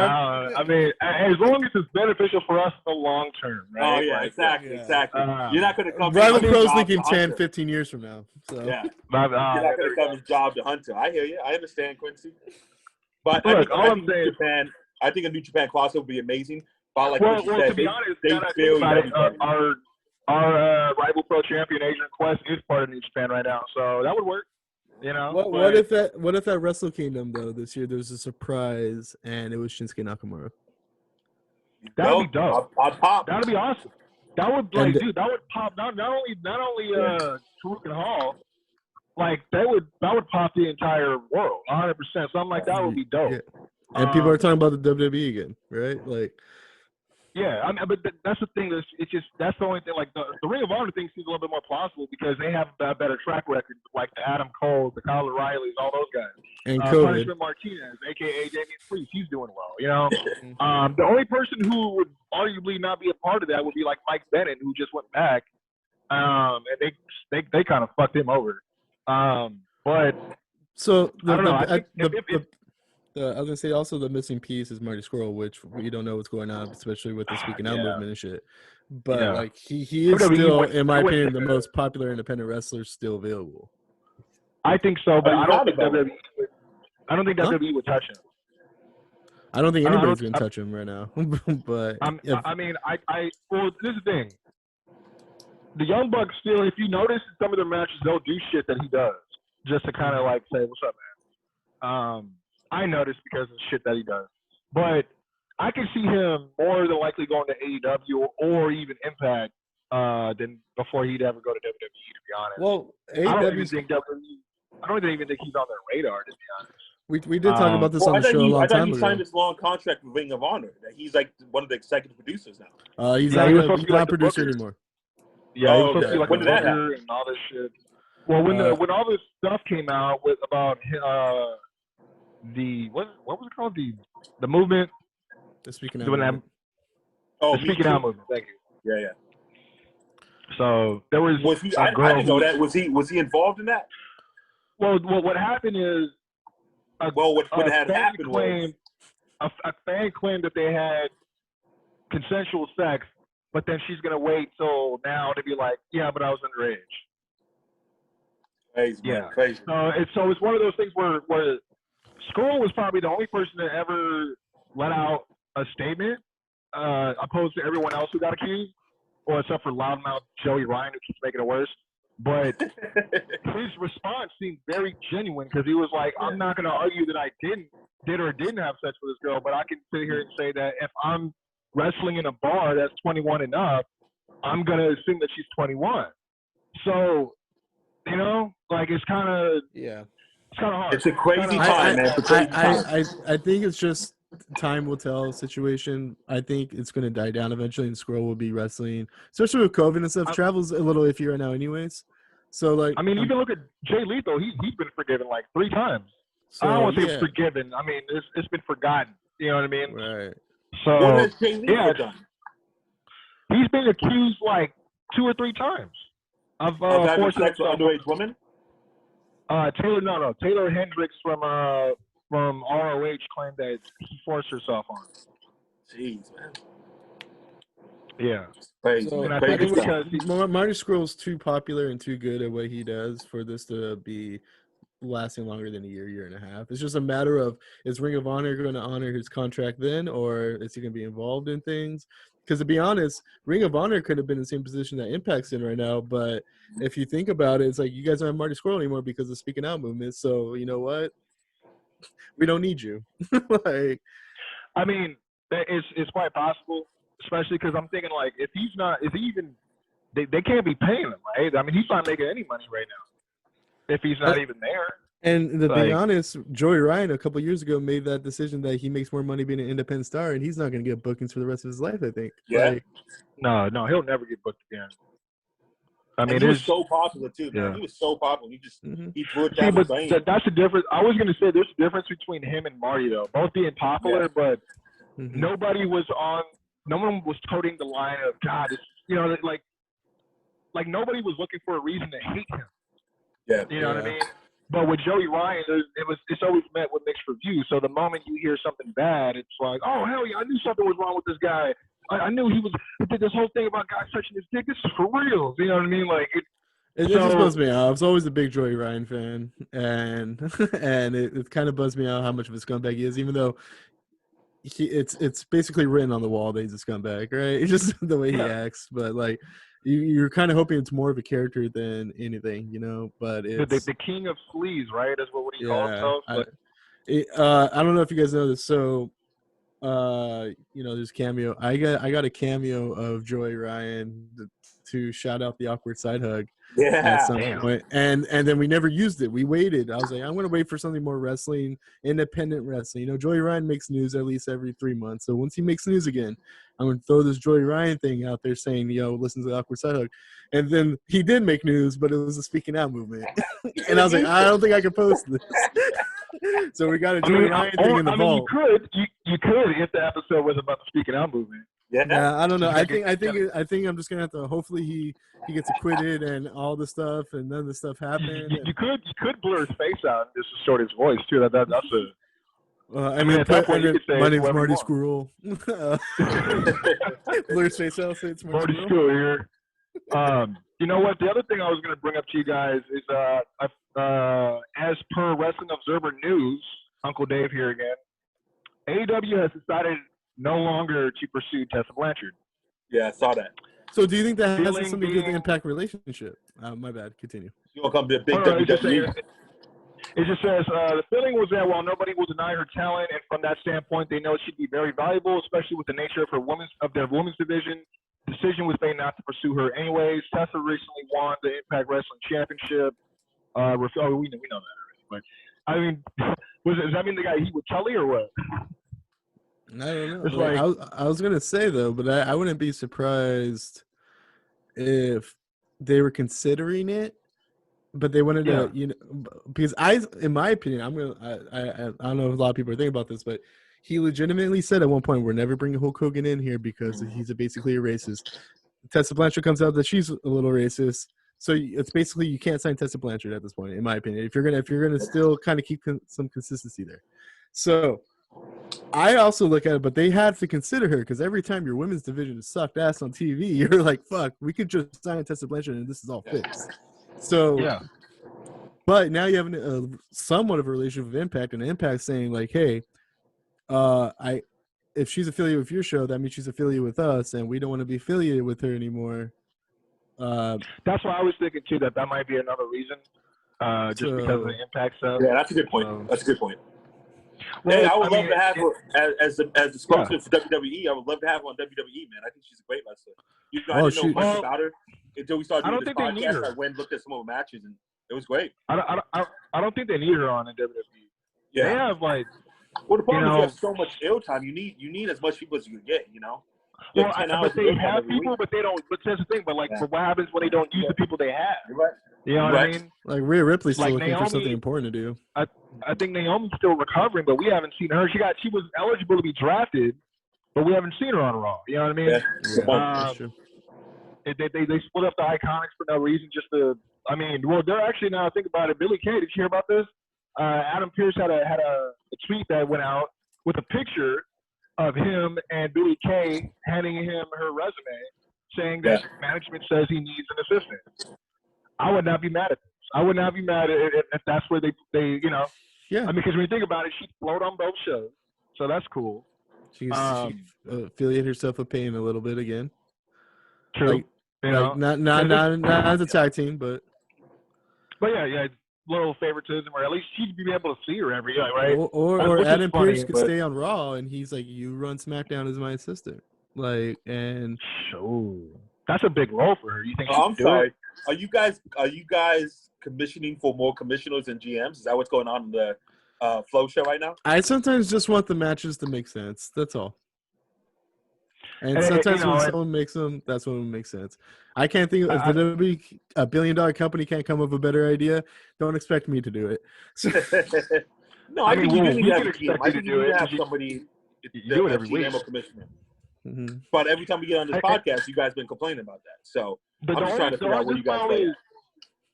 I mean, as long as it's beneficial for us in the long term, right? Oh, yeah, exactly. You're not going to come Rival in Pro's job thinking to 10, Hunter. 15 years from now. So. Yeah. You're not going to come his job to Hunter. I hear you. I understand, Quincy. But look, I think a New Japan crossover would be amazing. But like well, you said, to be honest, they think about it, our Rival Pro champion Adrian Quest is part of New Japan right now, so that would work. You know. What if at Wrestle Kingdom though this year there was a surprise and it was Shinsuke Nakamura? That would be dope. I'd pop. That would be awesome. That would that would pop not only Farouk and Hall, like that would pop the entire world 100%. Something like that would be dope. Yeah. And people are talking about the WWE again, right? Like. Yeah, I mean, but that's the thing. That's the only thing. Like the Ring of Honor thing seems a little bit more plausible because they have a better track record, like the Adam Cole, the Kyle O'Reillys, all those guys. And COVID. Punishment Martinez, aka Damian Priest, he's doing well. You know, the only person who would arguably not be a part of that would be like Mike Bennett, who just went back, and they kind of fucked him over. But so I don't know. I was gonna say also the missing piece is Marty Scurll, which we don't know what's going on, especially with the Speaking Out movement and shit. But like he is still, in my opinion, the most popular independent wrestler still available. I think so, but I don't think WWE would touch him. I don't think anybody's gonna touch him right now. But well, this is the thing. The Young Bucks still, if you notice in some of their matches, they'll do shit that he does just to kind of like say, "What's up, man?" I noticed because of the shit that he does. But I can see him more than likely going to AEW or even Impact than before he'd ever go to WWE, to be honest. Well, I don't even think he's on their radar, to be honest. We did talk about this on the show a long time ago. He signed this long contract with Ring of Honor. That he's like one of the executive producers now. He's not a producer anymore. Yeah, he was supposed to be like when did that happen? and all this shit. Well, when all this stuff came out about what was it called? The movement. The Speaking Out movement. Oh, The Me speaking Too. out movement. Thank you. Yeah, yeah. So there was he? a I girl didn't know who. that. Was he involved in that? Well, what happened is What a had fan happened was claimed a fan claimed that they had consensual sex, but then she's gonna wait till now to be like, yeah, but I was underage. crazy, man. Yeah. Crazy. So it's one of those things where Skrull was probably the only person that ever let out a statement, opposed to everyone else who got accused, or except for loudmouth Joey Ryan who keeps making it worse. But his response seemed very genuine because he was like, I'm not going to argue that I did or didn't have sex with this girl, but I can sit here and say that if I'm wrestling in a bar that's 21 and up, I'm going to assume that she's 21. So, you know, like it's kind of hard. It's a crazy time, man. It's a crazy time. I think it's just time will tell situation. I think it's going to die down eventually, and Skrull will be wrestling, especially with COVID and stuff. Travel's a little iffy right now, anyways. So, like, I mean, even look at Jay Lethal. He's been forgiven like 3 times. So, I don't want to say it's forgiven. I mean, it's been forgotten. You know what I mean? Right. So What has Jay Lethal done? He's been accused like 2 or 3 times of having sex with underage women. Taylor Hendricks from ROH claimed that he forced herself on. Jeez, man. Yeah. Crazy. So, man. I Crazy think stuff. Marty Skrull's too popular and too good at what he does for this to be lasting longer than a year and a half. It's just a matter of, is Ring of Honor going to honor his contract then, or is he going to be involved in things? Because to be honest, Ring of Honor could have been in the same position that Impact's in right now, but if you think about it, it's like, you guys aren't Marty Skrull anymore because of the Speaking Out movement, so you know what? We don't need you. Like, I mean, it's quite possible, especially because I'm thinking, like, if he even, they can't be paying him, right? I mean, he's not making any money right now if he's not even there. And to be honest, Joey Ryan a couple of years ago made that decision that he makes more money being an independent star, and he's not going to get bookings for the rest of his life, I think. Yeah. Like, no, he'll never get booked again. I mean, he was so popular too, man. Yeah. He was so popular. He threw it See, down but the drain. that's the difference. I was going to say there's a difference between him and Marty, though. Both being popular, but nobody was on. No one was toting the line of God. It's, you know, like nobody was looking for a reason to hate him. Yeah. You know what I mean? But with Joey Ryan, it's always met with mixed reviews. So the moment you hear something bad, it's like, oh hell yeah, I knew something was wrong with this guy. I knew he did this whole thing about guys touching his dick. This is for real. You know what I mean? Like it just buzzed me out. I was always a big Joey Ryan fan, and it kind of buzzed me out how much of a scumbag he is, even though it's basically written on the wall that he's a scumbag, right? It's just the way he acts, but like you're kind of hoping it's more of a character than anything, you know. But it's the king of sleaze, right? That's what he calls himself. I don't know if you guys know this. So, you know, there's cameo. I got a cameo of Joey Ryan to shout out the awkward side hug. At some point. And then we never used it. We waited. I was like, I'm going to wait for something more wrestling, independent wrestling. You know, Joey Ryan makes news at least every 3 months. So once he makes news again, I'm going to throw this Joey Ryan thing out there saying, yo, listen to the awkward side hug. And then he did make news, but it was a Speaking Out movement. And I was like, I don't think I can post this. So we got a Joey Ryan thing in the vault. You could if the episode was about the Speaking Out movement. Yeah, I don't know. I think I'm just gonna have to. Hopefully, he gets acquitted and all the stuff, and none of the stuff happened. You could blur his face out and just distort his voice too. That's a. I mean, at that point, my name's Marty Skrull. Blur his face out. Say it's Marty Skrull here. You know what? The other thing I was going to bring up to you guys is, as per Wrestling Observer News, Uncle Dave here again. AEW has decided no longer to pursue Tessa Blanchard. Yeah, I saw that. So, do you think that has something to do with the Impact relationship? My bad. Continue. You're gonna come to a big WWE. It just says the feeling was that while nobody will deny her talent, and from that standpoint, they know she'd be very valuable, especially with the nature of their women's division. The decision was made not to pursue her anyways. Tessa recently won the Impact Wrestling Championship. We know that already. But I mean, does that mean the guy with Tully or what? I don't know. Like, I was gonna say though, but I wouldn't be surprised if they were considering it, but they wanted to, you know, because in my opinion, I don't know if a lot of people are thinking about this, but he legitimately said at one point, "We're never bringing Hulk Hogan in here because he's basically a racist." Tessa Blanchard comes out that she's a little racist, so it's basically you can't sign Tessa Blanchard at this point, in my opinion. If you're gonna still kind of keep some consistency there, so I also look at it, but they had to consider her because every time your women's division sucked ass on TV, you're like, "Fuck, we could just sign Tessa Blanchard and this is all fixed." So Yeah. But now you have somewhat of a relationship with Impact, and Impact saying like, "Hey, if she's affiliated with your show, that means she's affiliated with us, and we don't want to be affiliated with her anymore." That's why I was thinking too that might be another reason, just because of the Impact stuff. Yeah, that's a good point. That's a good point. Well, hey, I would love to have her as the spokesman for WWE. I would love to have her on WWE, man. I think she's a great wrestler. You know, I didn't know much about her until we started doing this podcast. I went and looked at some of her matches, and it was great. I don't think they need her on in WWE. Yeah. They have like. Well, the problem is you have so much airtime. You need as much people as you can get. You know. Well, but they have people, but they don't. But that's the thing. But like, but what happens when they don't use the people they have? You're right. You know what I mean? Like Rhea Ripley's still like looking Naomi, for something important to do. I think Naomi's still recovering, but we haven't seen her. She was eligible to be drafted, but we haven't seen her on Raw. You know what I mean? That's true. They split up the Iconics for no reason. Just to, I mean, well, they're actually now. Think about it. Billy Kay, did you hear about this? Adam Pearce had a tweet that went out with a picture of him and Billy Kay handing him her resume, saying that management says he needs an assistant. I would not be mad at this. I would not be mad if that's where they you know. Yeah. I mean, because when you think about it, she flowed on both shows, so that's cool. She affiliated herself with Pain a little bit again. True. Like, not as a tag team, but yeah, little favoritism, or at least she'd be able to see her every day, right? Or Adam Pearce could stay on Raw, and he's like, "You run SmackDown as my assistant." Like, and that's a big role for her. You think? I'm sorry. Are you guys commissioning for more commissioners and GMs? Is that what's going on in the Flow show right now? I sometimes just want the matches to make sense. That's all. And sometimes when someone makes them, that's when it makes sense. I can't think of if a billion-dollar company can't come up with a better idea. Don't expect me to do it. No, I think you need to have a GM. I think you need to have somebody do it every week. GM or commissioner. Mm-hmm. But every time we get on this podcast, you guys have been complaining about that. So I'm just trying to figure out where you guys lay at.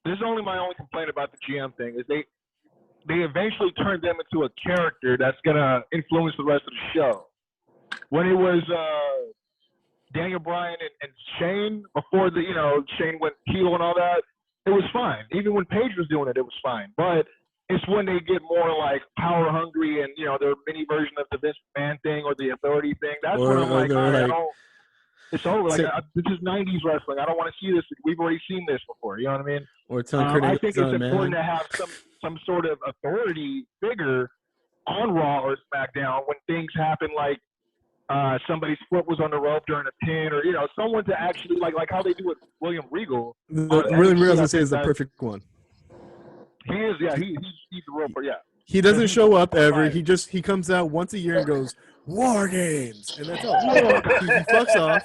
This is only my only complaint about the GM thing is they eventually turned them into a character that's gonna influence the rest of the show. When it was Daniel Bryan and Shane before Shane went heel and all that, it was fine. Even when Paige was doing it, it was fine. But it's when they get more like power hungry and their mini version of the Vince McMahon thing or the authority thing. That's when I'm like, all right, it's over. Like this is '90s wrestling. I don't want to see this. We've already seen this before. You know what I mean? Or I think it's important to have some sort of authority figure on Raw or SmackDown when things happen, like somebody's foot was on the rope during a pin, or someone to actually like how they do with William Regal. William Regal, I say, is the perfect one. He is, yeah. He's the roper, yeah. He doesn't show up ever. He comes out once a year and goes War Games, and that's all. he fucks off,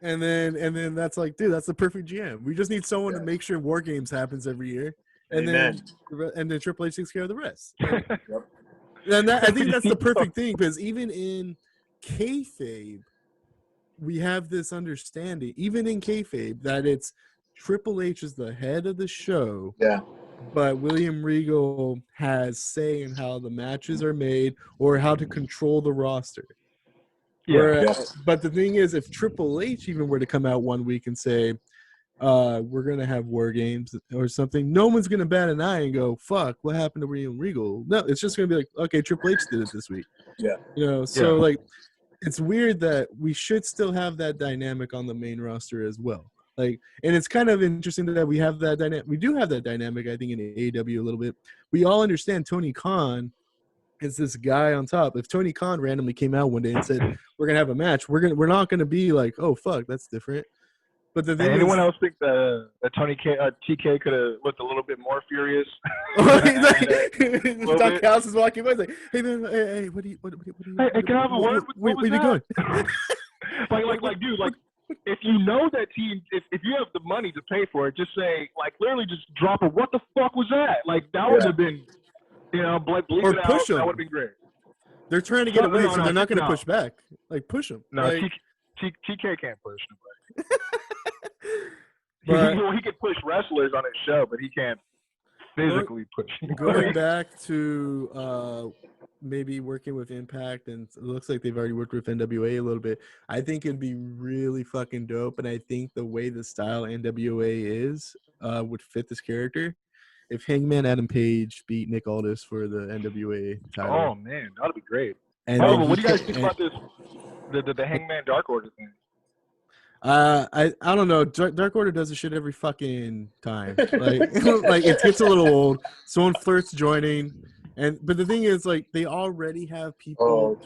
and then that's like, dude, that's the perfect GM. We just need someone to make sure War Games happens every year, and then Triple H takes care of the rest. And I think that's the perfect thing, because even in kayfabe, we have this understanding, even in kayfabe, that it's Triple H is the head of the show. Yeah. But William Regal has say in how the matches are made or how to control the roster. Yeah. But the thing is, if Triple H even were to come out one week and say, we're going to have War Games or something, no one's going to bat an eye and go, fuck, what happened to William Regal? No, it's just going to be like, okay, Triple H did it this week. Yeah. So like, it's weird that we should still have that dynamic on the main roster as well. Like, and it's kind of interesting that we have that dynamic. We do have that dynamic, I think, in AEW a little bit. We all understand Tony Khan is this guy on top. If Tony Khan randomly came out one day and said, we're going to have a match, we're not going to be like, oh, fuck, that's different. But the thing anyone else think that Tony TK could have looked a little bit more furious? Doc House is walking by, like, hey man, hey, what are you? Hey, can I have a word? Where are you going? like, dude, like, if you know that team, if you have the money to pay for it, just say, like, literally, just drop it. What the fuck was that? Like, that would have been, bleep or it push out. him. That would have been great. They're trying to get away, so they're not going to no. push back. Like, push them. No, like, TK can't push nobody. But he can push wrestlers on his show, but he can't physically push. Going back to maybe working with Impact, and it looks like they've already worked with NWA a little bit. I think it'd be really fucking dope, and I think the way the style NWA is would fit this character. If Hangman Adam Page beat Nick Aldis for the NWA title. Oh man, that'd be great. And what do you guys think about this? The Hangman Dark Order thing? I don't know. Dark Order does this shit every fucking time. Like like it gets a little old. Someone flirts joining, but the thing is, like, they already have people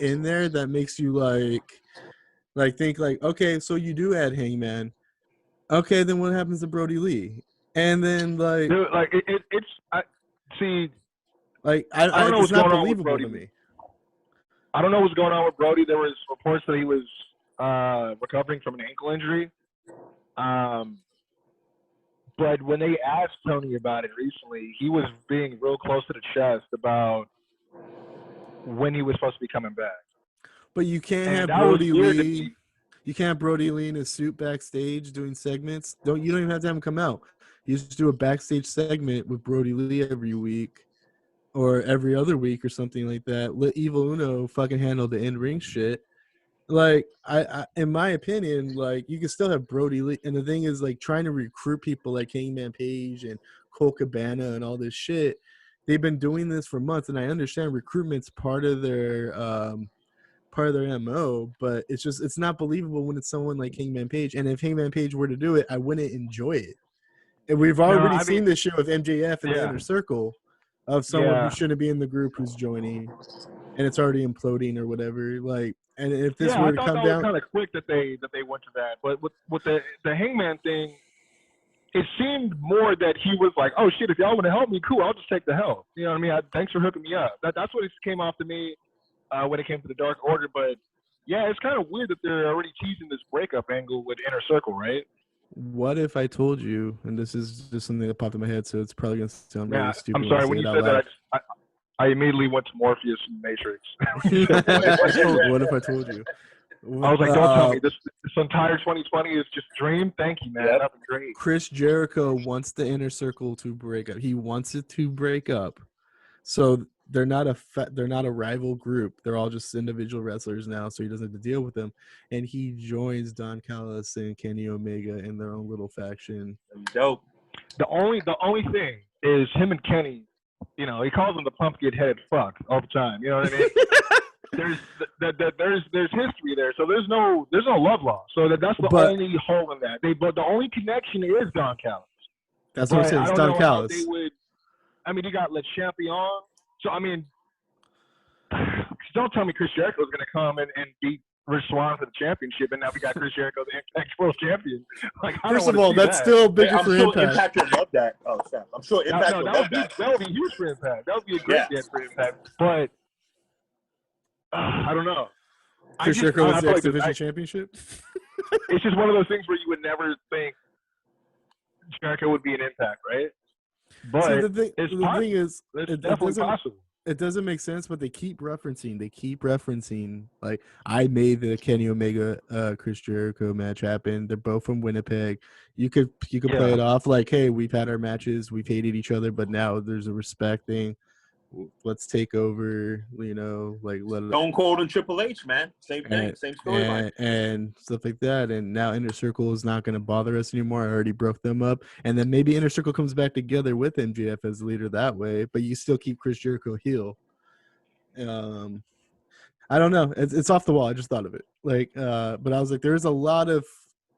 in there that makes you like think like, okay, so you do add Hangman. Okay, then what happens to Brody Lee? And then like, dude, like I see. Like I don't know what's going on with Brody. To me. I don't know what's going on with Brody. There was reports that he was recovering from an ankle injury. But when they asked Tony about it recently, he was being real close to the chest about when he was supposed to be coming back. But you can't have Brody Lee. You can't have Brody Lee in a suit backstage doing segments. You don't even have to have him come out. You just do a backstage segment with Brody Lee every week or every other week or something like that. Let Evil Uno fucking handle the in-ring shit. Like, I in my opinion, like, you can still have Brody Lee. And the thing is, like, trying to recruit people like Hangman Page and Cole Cabana and all this shit, they've been doing this for months. And I understand recruitment's part of their MO, but it's not believable when it's someone like Hangman Page. And if Hangman Page were to do it, I wouldn't enjoy it. And we've already seen this shit with MJF in the Inner Circle of someone who shouldn't be in the group who's joining, and it's already imploding or whatever. Like, and if this were to come down, was kind of quick that they went to that. But with the Hangman thing, it seemed more that he was like, oh shit, if y'all want to help me, cool, I'll just take the help. You know what I mean? Thanks for hooking me up. That's what it came off to me when it came to the Dark Order. But yeah, it's kind of weird that they're already teasing this breakup angle with Inner Circle, right? What if I told you, and this is just something that popped in my head, so it's probably going to sound really stupid. I'm sorry, when you said that, I immediately went to Morpheus and Matrix. What if I told you? I was like, don't tell me. This entire 2020 is just a dream. Thank you, man. That'd be great. Chris Jericho wants the Inner Circle to break up. He wants it to break up. So they're not a rival group. They're all just individual wrestlers now, so he doesn't have to deal with them. And he joins Don Callis and Kenny Omega in their own little faction. Dope. The only thing is him and Kenny, you know, he calls them the pumpkin-headed fuck all the time. You know what I mean? there's history there, so there's no love lost. So that's the only hole in that. But the only connection is Don Callis. That's what I'm saying. It's Don Callis. You got Le Champion. So, I mean, don't tell me Chris Jericho is going to come and beat Rich Swann for the championship, and now we got Chris Jericho, the Impact World Champion. Like, first of all, that's still bigger for Impact. Impact would love that. Oh, snap. I'm sure Impact would love that. That would be huge for Impact. That would be a great get for Impact. But I don't know. Chris Jericho wins the X Division Championship? It's just one of those things where you would never think Jericho would be an Impact, right? But see, the thing is, it's definitely possible. It doesn't make sense, but they keep referencing. Like, I made the Kenny Omega Chris Jericho match happen. They're both from Winnipeg. You could play it off like, hey, we've had our matches, we've hated each other, but now there's a respect thing. Let's take over, you know, like Stone Cold and Triple H, man. Same thing, same storyline. And stuff like that. And now Inner Circle is not going to bother us anymore. I already broke them up. And then maybe Inner Circle comes back together with MJF as leader that way, but you still keep Chris Jericho heel. I don't know. It's off the wall. I just thought of it. Like, but I was like, there's a lot of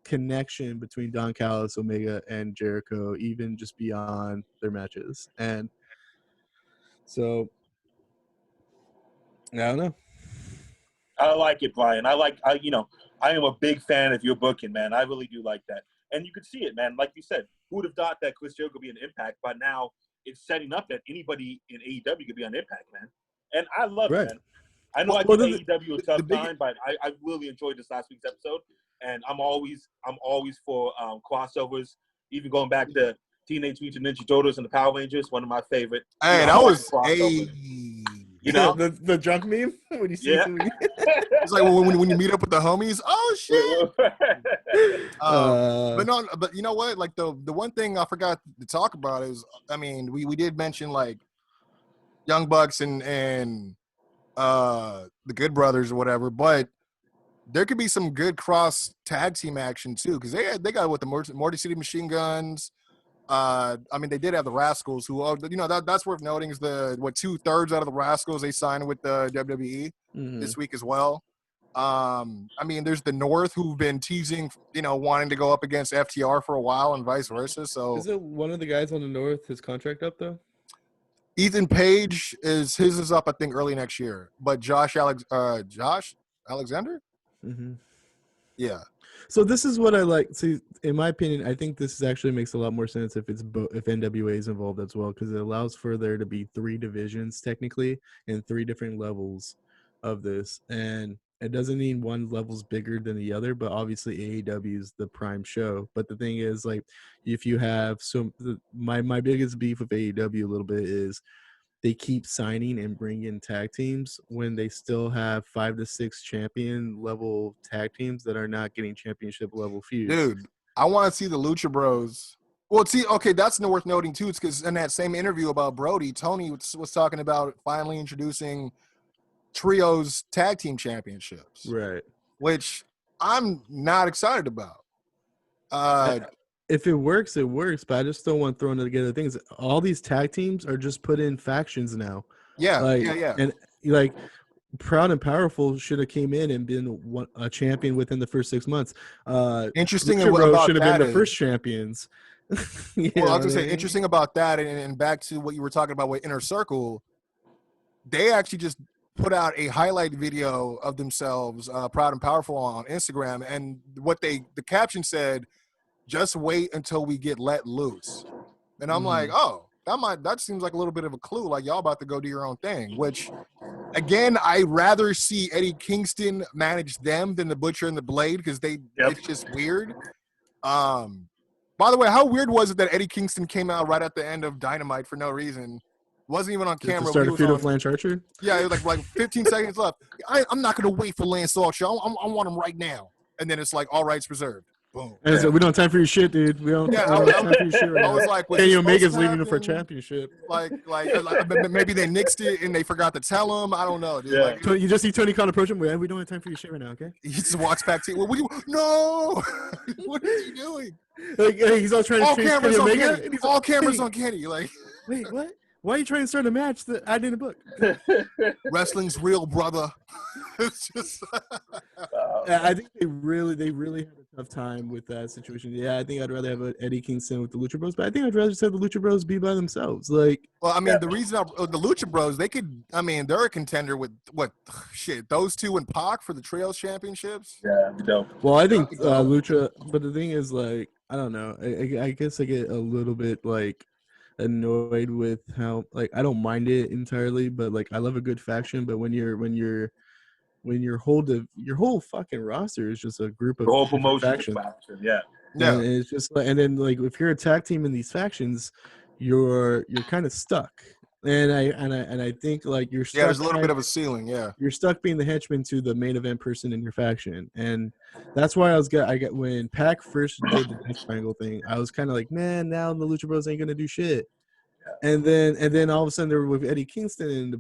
connection between Don Callis, Omega, and Jericho, even just beyond their matches. And so, I don't know. I like it, Brian. I am a big fan of your booking, man. I really do like that. And you could see it, man. Like you said, who would have thought that Chris Jericho could be an Impact? But now it's setting up that anybody in AEW could be on Impact, man. And I love it, man. I know I think AEW a tough time, but I really enjoyed this last week's episode. And I'm always for crossovers, even going back to Teenage Mutant Ninja Turtles and the Power Rangers, one of my favorite. Hey, that was You know? the drunk meme when you see Yeah. It's like when you meet up with the homies. Oh shit! But you know what? Like the one thing I forgot to talk about is, I mean, we did mention like Young Bucks and the Good Brothers or whatever, but there could be some good cross tag team action too, because they got what the Morty City Machine Guns. I mean, they did have the Rascals, who, you know, that's worth noting is the 2/3 out of the Rascals they signed with the WWE this week as well. I mean, there's the North, who've been teasing, you know, wanting to go up against FTR for a while and vice versa. So is it one of the guys on the North, his contract up though? Ethan Page is up, I think, early next year. But Josh Alexander, yeah. So this is what I like. See, in my opinion, I think this actually makes a lot more sense if if NWA is involved as well, because it allows for there to be 3 divisions technically and 3 different levels of this, and it doesn't mean one level's bigger than the other, but obviously AEW is the prime show. But the thing is, like, if you have my biggest beef with AEW a little bit is they keep signing and bringing tag teams when they still have 5 to 6 champion level tag teams that are not getting championship level feuds. Dude, I want to see the Lucha Bros. Well, see, okay, that's worth noting too. It's because in that same interview about Brody, Tony was talking about finally introducing trios tag team championships, Right? Which I'm not excited about. If it works, it works. But I just don't want throwing together things. All these tag teams are just put in factions now. Yeah, like, yeah. And like, Proud and Powerful should have came in and been a champion within the first 6 months. Interesting about should have that been the first champions. Well, I was gonna say, interesting about that, and back to what you were talking about with Inner Circle, they actually just put out a highlight video of themselves, Proud and Powerful, on Instagram, and the caption said, "Just wait until we get let loose." And I'm like, oh, that seems like a little bit of a clue, like y'all about to go do your own thing. Which, again, I'd rather see Eddie Kingston manage them than the Butcher and the Blade, because it's just weird. By the way, how weird was it that Eddie Kingston came out right at the end of Dynamite for no reason? Wasn't even on camera. To start a feud with Lance Archer? Yeah, it was like 15 seconds left. I'm not going to wait for Lance Archer. I want him right now. And then it's like, all rights reserved. Boom. And so we don't have time for your shit, dude. We don't have time for your shit right now. I was like, Kenny Omega's leaving for a championship. Like maybe they nixed it and they forgot to tell him. I don't know, dude. Yeah. Like, You just see Tony Khan approach him. We don't have time for your shit right now, okay? he just walks back to you. No! What are you doing? Like, he's all trying to change Kenny Omega. Kenny. All cameras on Kenny. Like, wait, what? Why are you trying to start a match that I didn't book? Wrestling's real, brother. It's just. I think they really had a tough time with that situation. Yeah, I think I'd rather have Eddie Kingston with the Lucha Bros, but I think I'd rather just have the Lucha Bros be by themselves. Like, well, I mean, the reason the Lucha Bros, they're a contender with those two and Pac for the Trios Championships. Yeah, dope. Well, I think Lucha, but the thing is, like, I don't know. I guess I get a little bit like annoyed with how, like, I don't mind it entirely, but like I love a good faction. But when your whole fucking roster is just a group of the whole promotion factions. Yeah. And it's just like, and then like if you're a tag team in these factions, you're kind of stuck. And I think like you're stuck. Yeah, there's a little bit of a ceiling. Yeah, you're stuck being the henchman to the main event person in your faction, and that's why I get when Pac first did the Death Triangle thing, I was kind of like, man, now the Lucha Bros ain't gonna do shit. Yeah. And then all of a sudden they were with Eddie Kingston and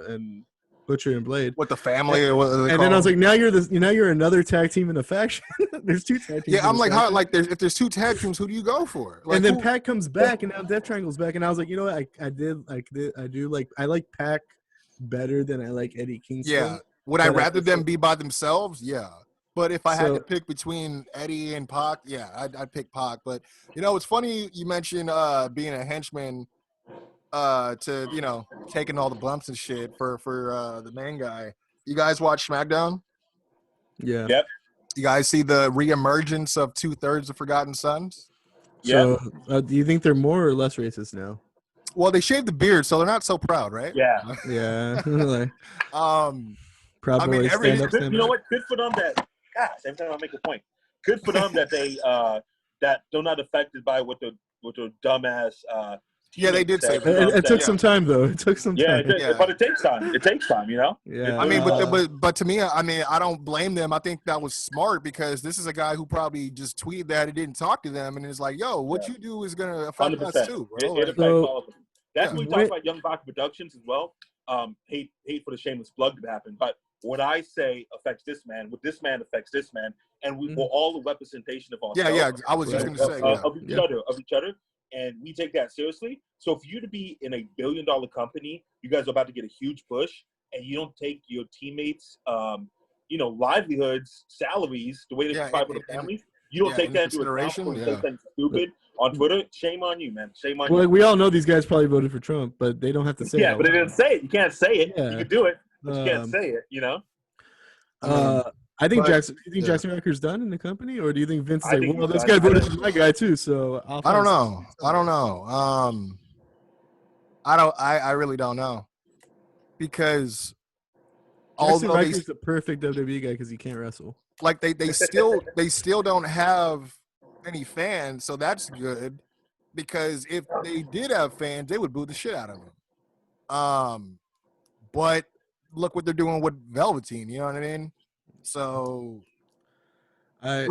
and Butcher and Blade with the family. And then I was like, now you're another tag team in a faction. There's 2 tag teams. Yeah, I'm like, how? Like, if there's 2 tag teams, who do you go for? Like, and then Pac comes back, and now Death Triangle's back, and I was like, you know what? I like Pac better than I like Eddie Kingston. Yeah. Would I rather them be by themselves? Yeah. But if I had to pick between Eddie and Pac, yeah, I'd pick Pac. But you know, it's funny you mentioned being a henchman. To, you know, taking all the bumps and shit for the main guy. You guys watch SmackDown? Yeah. Yep. You guys see the re-emergence of 2/3 of Forgotten Sons? Yeah. So, do you think they're more or less racist now? Well, they shaved the beard, so they're not so proud, right? Yeah. Yeah. Like, Proud Boys, stand up. You know what? Good for them that. Gosh, every time I make a point, good for them that they that they're not affected by what the dumbass Yeah, they did say teammates that. said, you know what I'm It took saying? some time though. It took some Yeah, time. but it takes time. It takes time, you know? Yeah. I mean, but to me, I mean, I don't blame them. I think that was smart because this is a guy who probably just tweeted that he didn't talk to them and is like, "Yo, what you do is gonna affect us 100%. too, bro." It Like, affects So- all of them. That's when we talk about Young Baca Productions as well. Hate for the shameless plug to happen, but what I say affects this man, what this man affects this man, and we're all the representation of ourselves. yeah, I was just Right. gonna say, of each other, and we take that seriously. So for you to be in $1 billion company, you guys are about to get a huge push, and you don't take your teammates, livelihoods, salaries, the way they provide for the families, you don't take that into account when you say something stupid on Twitter. Shame on you, man. Shame on you. Well, we all know these guys probably voted for Trump, but they don't have to say it. Yeah, but they didn't say it. You can't say it. Yeah. You can do it, but you can't say it. You know. I think but- Jackson. Do you think Jackson Racker's done in the company, or do you think Vince is I like, think well, he's this done. guy voted for my guy too, so I'll I don't find know. I don't know. I really don't know because Jackson although Riker's the perfect WWE guy because he can't wrestle. like they still don't have any fans, so that's good because if they did have fans, they would boo the shit out of them. But look what they're doing with Velveteen, you know what I mean? So I'm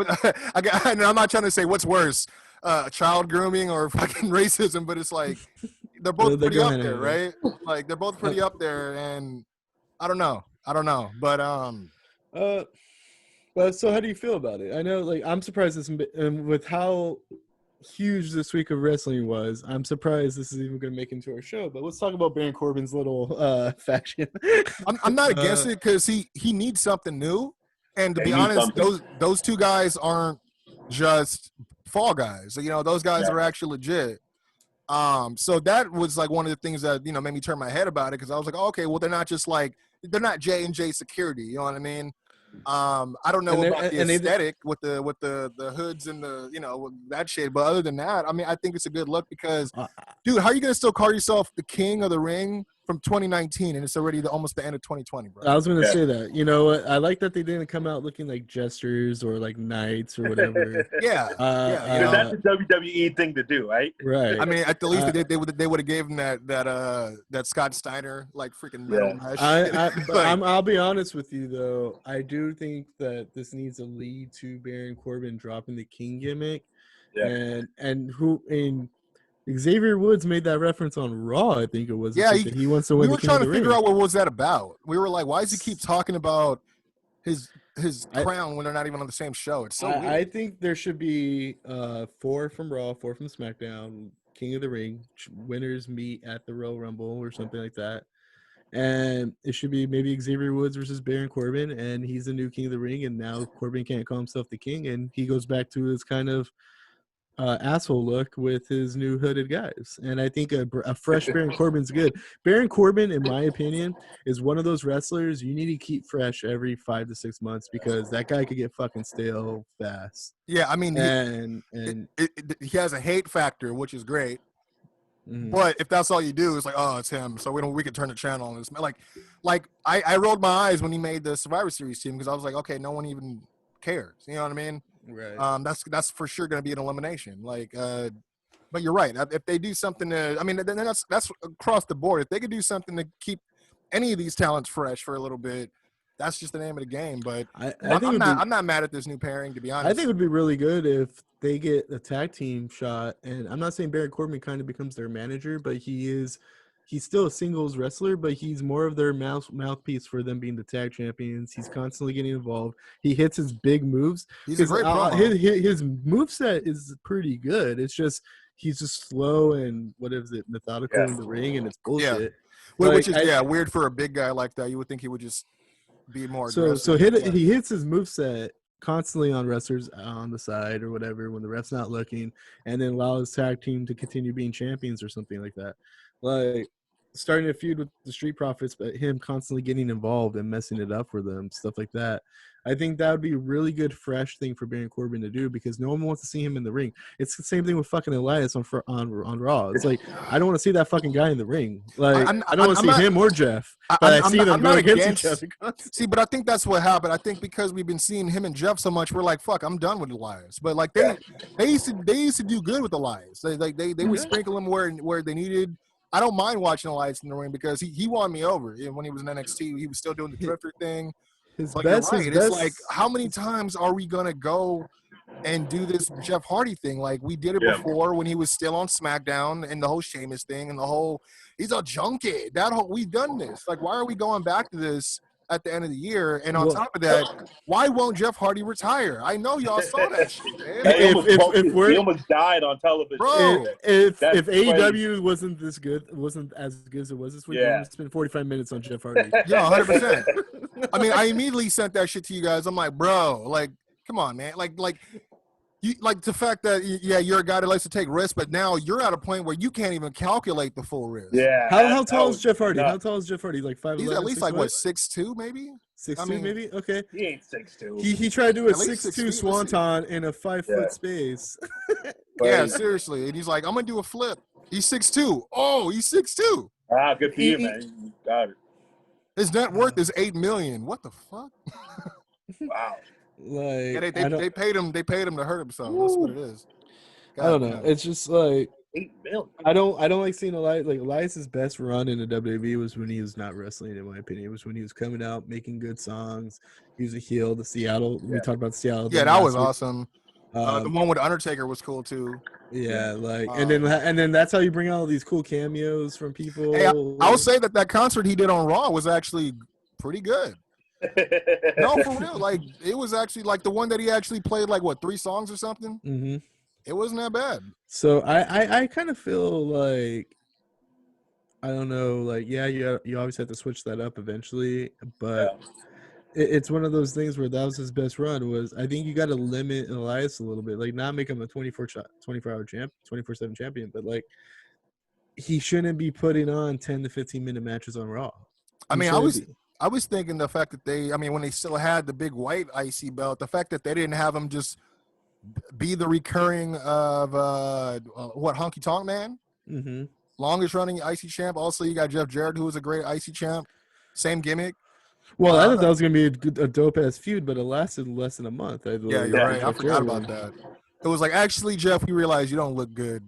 not trying to say what's worse, child grooming or fucking racism, but it's like they're both They're pretty up going there, hand right? Like they're both pretty up there, and I don't know, but But so how do you feel about it? I know, like, I'm surprised this with how huge this week of wrestling was. I'm surprised this is even going to make into our show. But let's talk about Baron Corbin's little faction. I'm not against it because he needs something new, and to be honest, those two guys aren't just fall guys. You know, those guys are actually legit. So that was like one of the things that made me turn my head about it because I was like, oh, okay, well they're not just like they're not J&J security. You know what I mean? I don't know about the aesthetic with the hoods and the that shit, but other than that, I mean, I think it's a good look because, dude, how are you gonna still call yourself the king of the ring from 2019 and it's already almost the end of 2020, bro? I was gonna say that. You know what? I like that they didn't come out looking like jesters or like knights or whatever. That's the WWE thing to do, right? Right. I mean, at the least they would have gave him that Scott Steiner like freaking metal mesh. I'll be honest with you though. I do think that this needs to lead to Baron Corbin dropping the King gimmick, and Xavier Woods made that reference on Raw. I think it was. Yeah, he wants to win. We were trying to figure out what was that about. We were like, why does he keep talking about his crown when they're not even on the same show? It's so weird. I think there should be 4 from Raw, 4 from SmackDown, King of the Ring. Winners meet at the Royal Rumble or something like that. And it should be maybe Xavier Woods versus Baron Corbin, and he's the new King of the Ring, and now Corbin can't call himself the King, and he goes back to his kind of asshole look with his new hooded guys. And I think a fresh Baron Corbin's good. Baron Corbin, in my opinion, is one of those wrestlers you need to keep fresh every 5 to 6 months because that guy could get fucking stale fast. Yeah, I mean, he has a hate factor, which is great. Mm-hmm. But if that's all you do, it's like, oh, it's him. So we can turn the channel on this. Like I rolled my eyes when he made the Survivor Series team because I was like, okay, no one even cares. You know what I mean? Right. That's for sure going to be an elimination. But you're right. If they do something to, I mean, then that's across the board. If they could do something to keep any of these talents fresh for a little bit, that's just the name of the game. But I'm not mad at this new pairing, to be honest. I think it would be really good if they get a tag team shot. And I'm not saying Baron Corbin kind of becomes their manager, but he's still a singles wrestler, but he's more of their mouthpiece for them being the tag champions. He's constantly getting involved. He hits his big moves. He's a great promo. His moveset is pretty good. It's just he's just slow and methodical in the ring, and it's bullshit. Yeah. Which is weird for a big guy like that. You would think he would just be more aggressive. So he hits his moveset constantly on wrestlers on the side or whatever when the ref's not looking, and then allow his tag team to continue being champions or something like that. Like, starting a feud with the Street Profits, but him constantly getting involved and messing it up for them, stuff like that. I think that would be a really good, fresh thing for Baron Corbin to do because no one wants to see him in the ring. It's the same thing with fucking Elias on Raw. It's like I don't want to see that fucking guy in the ring. Like I don't want to see him or Jeff. But I see them going against each other. See, but I think that's what happened. I think because we've been seeing him and Jeff so much, we're like, fuck, I'm done with Elias. But like they used to do good with Elias. They would sprinkle him where they needed. I don't mind watching Elias in the ring because he won me over. When he was in NXT, he was still doing the Drifter thing. But you're right. It's like, how many times are we gonna go and do this Jeff Hardy thing? Like we did it before when he was still on SmackDown and the whole Sheamus thing and the whole he's a junkie. We've done this. Like, why are we going back to this at the end of the year? And on top of that, why won't Jeff Hardy retire? I know y'all saw that shit, man. He almost died on television. Bro, if AEW wasn't as good as it was this week, we're spend 45 minutes on Jeff Hardy. Yeah, 100%. I mean, I immediately sent that shit to you guys. I'm like, bro, like, come on, man. Like you like the fact that you're a guy that likes to take risks, but now you're at a point where you can't even calculate the full risk. Yeah. How tall is Jeff Hardy? How tall is Jeff Hardy? Like 5'11"? He's at least like what 6'2", maybe. 6'2", maybe. Okay. He ain't 6'2". He tried to do a 6'2" swanton in a 5-foot space. Yeah, seriously. And he's like, I'm gonna do a flip. He's 6'2". Oh, he's 6'2". Ah, good for you, man. You got it. His net worth is $8 million. What the fuck? Wow. Like they paid him. They paid him to hurt himself. That's what it is. I don't know. It's just like $8 million. I don't like seeing Elias. Like Elias's best run in the WWE was when he was not wrestling. In my opinion, it was when he was coming out making good songs. He was a heel. The Seattle. We talked about Seattle. Yeah, that was awesome. The one with Undertaker was cool too. Yeah, like and then that's how you bring out all these cool cameos from people. Hey, I'll say that concert he did on Raw was actually pretty good. No, for real. Like it was actually like the one that he actually played like 3 songs or something. Mm-hmm. It wasn't that bad. So I kind of feel like I don't know, like you always have to switch that up eventually, but it's one of those things where that was his best run. Was I think you got to limit Elias a little bit, like not make him a 24-hour champ, 24/7 champion, but like he shouldn't be putting on 10 to 15 minute matches on Raw. I mean, I was thinking the fact that when they still had the big white IC belt, the fact that they didn't have him just be the recurring of Honky Tonk Man, longest running IC champ. Also, you got Jeff Jarrett, who was a great IC champ, same gimmick. Well, I thought that was gonna be a dope ass feud, but it lasted less than a month. You're right. I forgot about that. It was like, actually, Jeff, we realize you don't look good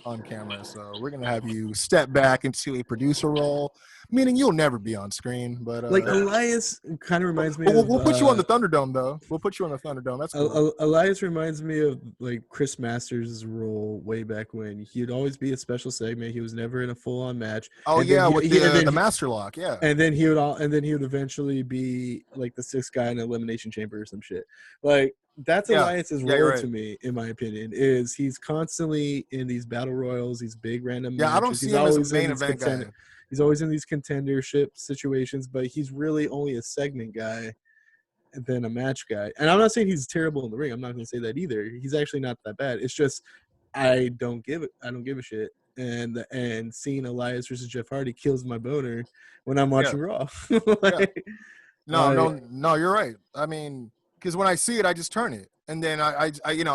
on camera, so we're gonna have you step back into a producer role. Meaning you'll never be on screen, but like Elias kind of reminds me. We'll put you on the Thunderdome, though. We'll put you on the Thunderdome. That's cool. Elias reminds me of like Chris Masters' role way back when. He'd always be a special segment. He was never in a full-on match. Oh and with the Master Lock, And then he would eventually be like the 6th guy in an Elimination Chamber or some shit. Like that's Elias's role to me, in my opinion. Is he's constantly in these battle royals, these big random matches. I don't see him as a main event guy. He's always in these contendership situations, but he's really only a segment guy than a match guy. And I'm not saying he's terrible in the ring. I'm not going to say that either. He's actually not that bad. It's just I don't give a shit. And seeing Elias versus Jeff Hardy kills my boner when I'm watching Raw. No, you're right. I mean, because when I see it, I just turn it, and then I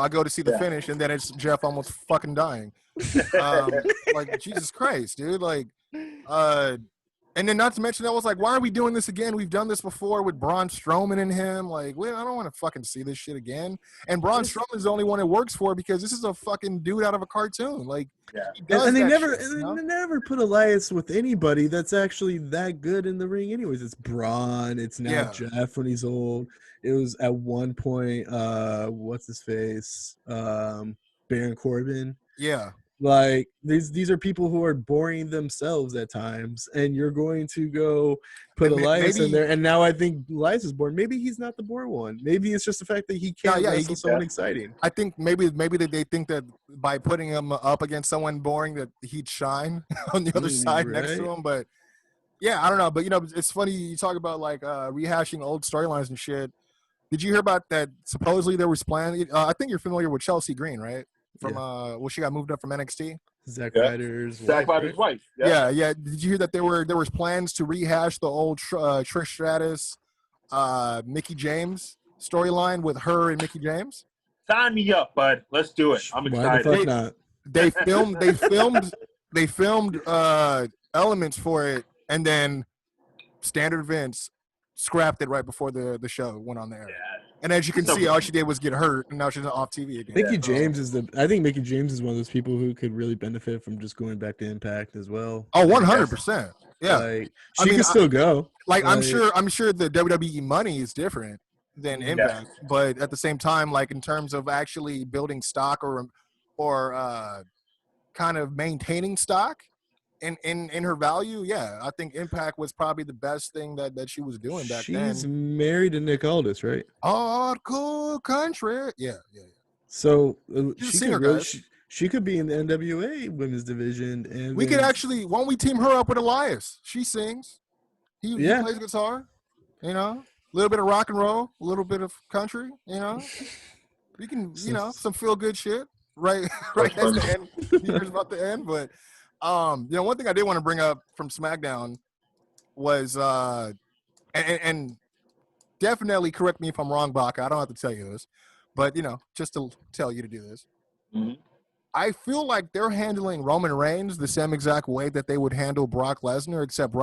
go to see the finish, and then it's Jeff almost fucking dying. Like Jesus Christ, dude. Like. And then not to mention, I was like, why are we doing this again? We've done this before with Braun Strowman and him. Like, I don't want to fucking see this shit again. And Braun Strowman is the only one it works for because this is a fucking dude out of a cartoon. Like, they never put Elias with anybody that's actually that good in the ring. Anyways, it's Braun. It's now Jeff when he's old. It was at one point, what's his face, Baron Corbin. Yeah. Like these are people who are boring themselves at times, and you're going to go put Elias in there. And now I think Elias is boring. Maybe he's not the boring one. Maybe it's just the fact that he can't wrestle someone exciting. I think maybe they think that by putting him up against someone boring that he'd shine on the other side next to him. But I don't know. But it's funny you talk about like rehashing old storylines and shit. Did you hear about that? Supposedly there was plans. I think you're familiar with Chelsea Green, right? From she got moved up from NXT. Zack Yeah. Ryder's Zack wife, Ryder's right? wife. Yeah. Did you hear that there was plans to rehash the old Trish Stratus, Mickey James storyline with her and Mickey James? Sign me up, bud. Let's do it. I'm Why excited. the fuck not? They filmed elements for it, and then Standard Vince scrapped it right before the show went on the air. Yeah. And as you can see, all she did was get hurt, and now she's off TV again. Mickey James I think Mickey James is one of those people who could really benefit from just going back to Impact as well. Oh, 100%. Yeah. Like, she can still go. I'm sure the WWE money is different than Impact, but at the same time, like in terms of actually building stock or kind of maintaining stock in her value, yeah, I think Impact was probably the best thing that she was doing back then. She's married to Nick Aldis, right? Oh, cool country. Yeah. So she could be in the NWA women's division, and we could actually, why don't we team her up with Elias? She sings. He plays guitar. You know, a little bit of rock and roll, a little bit of country. You know, we can, some feel good shit. Right at the end. Years about to end, but one thing I did want to bring up from SmackDown was and definitely correct me if I'm wrong, Baca. I don't have to tell you this, but just to tell you to do this. Mm-hmm. I feel like they're handling Roman Reigns the same exact way that they would handle Brock Lesnar, except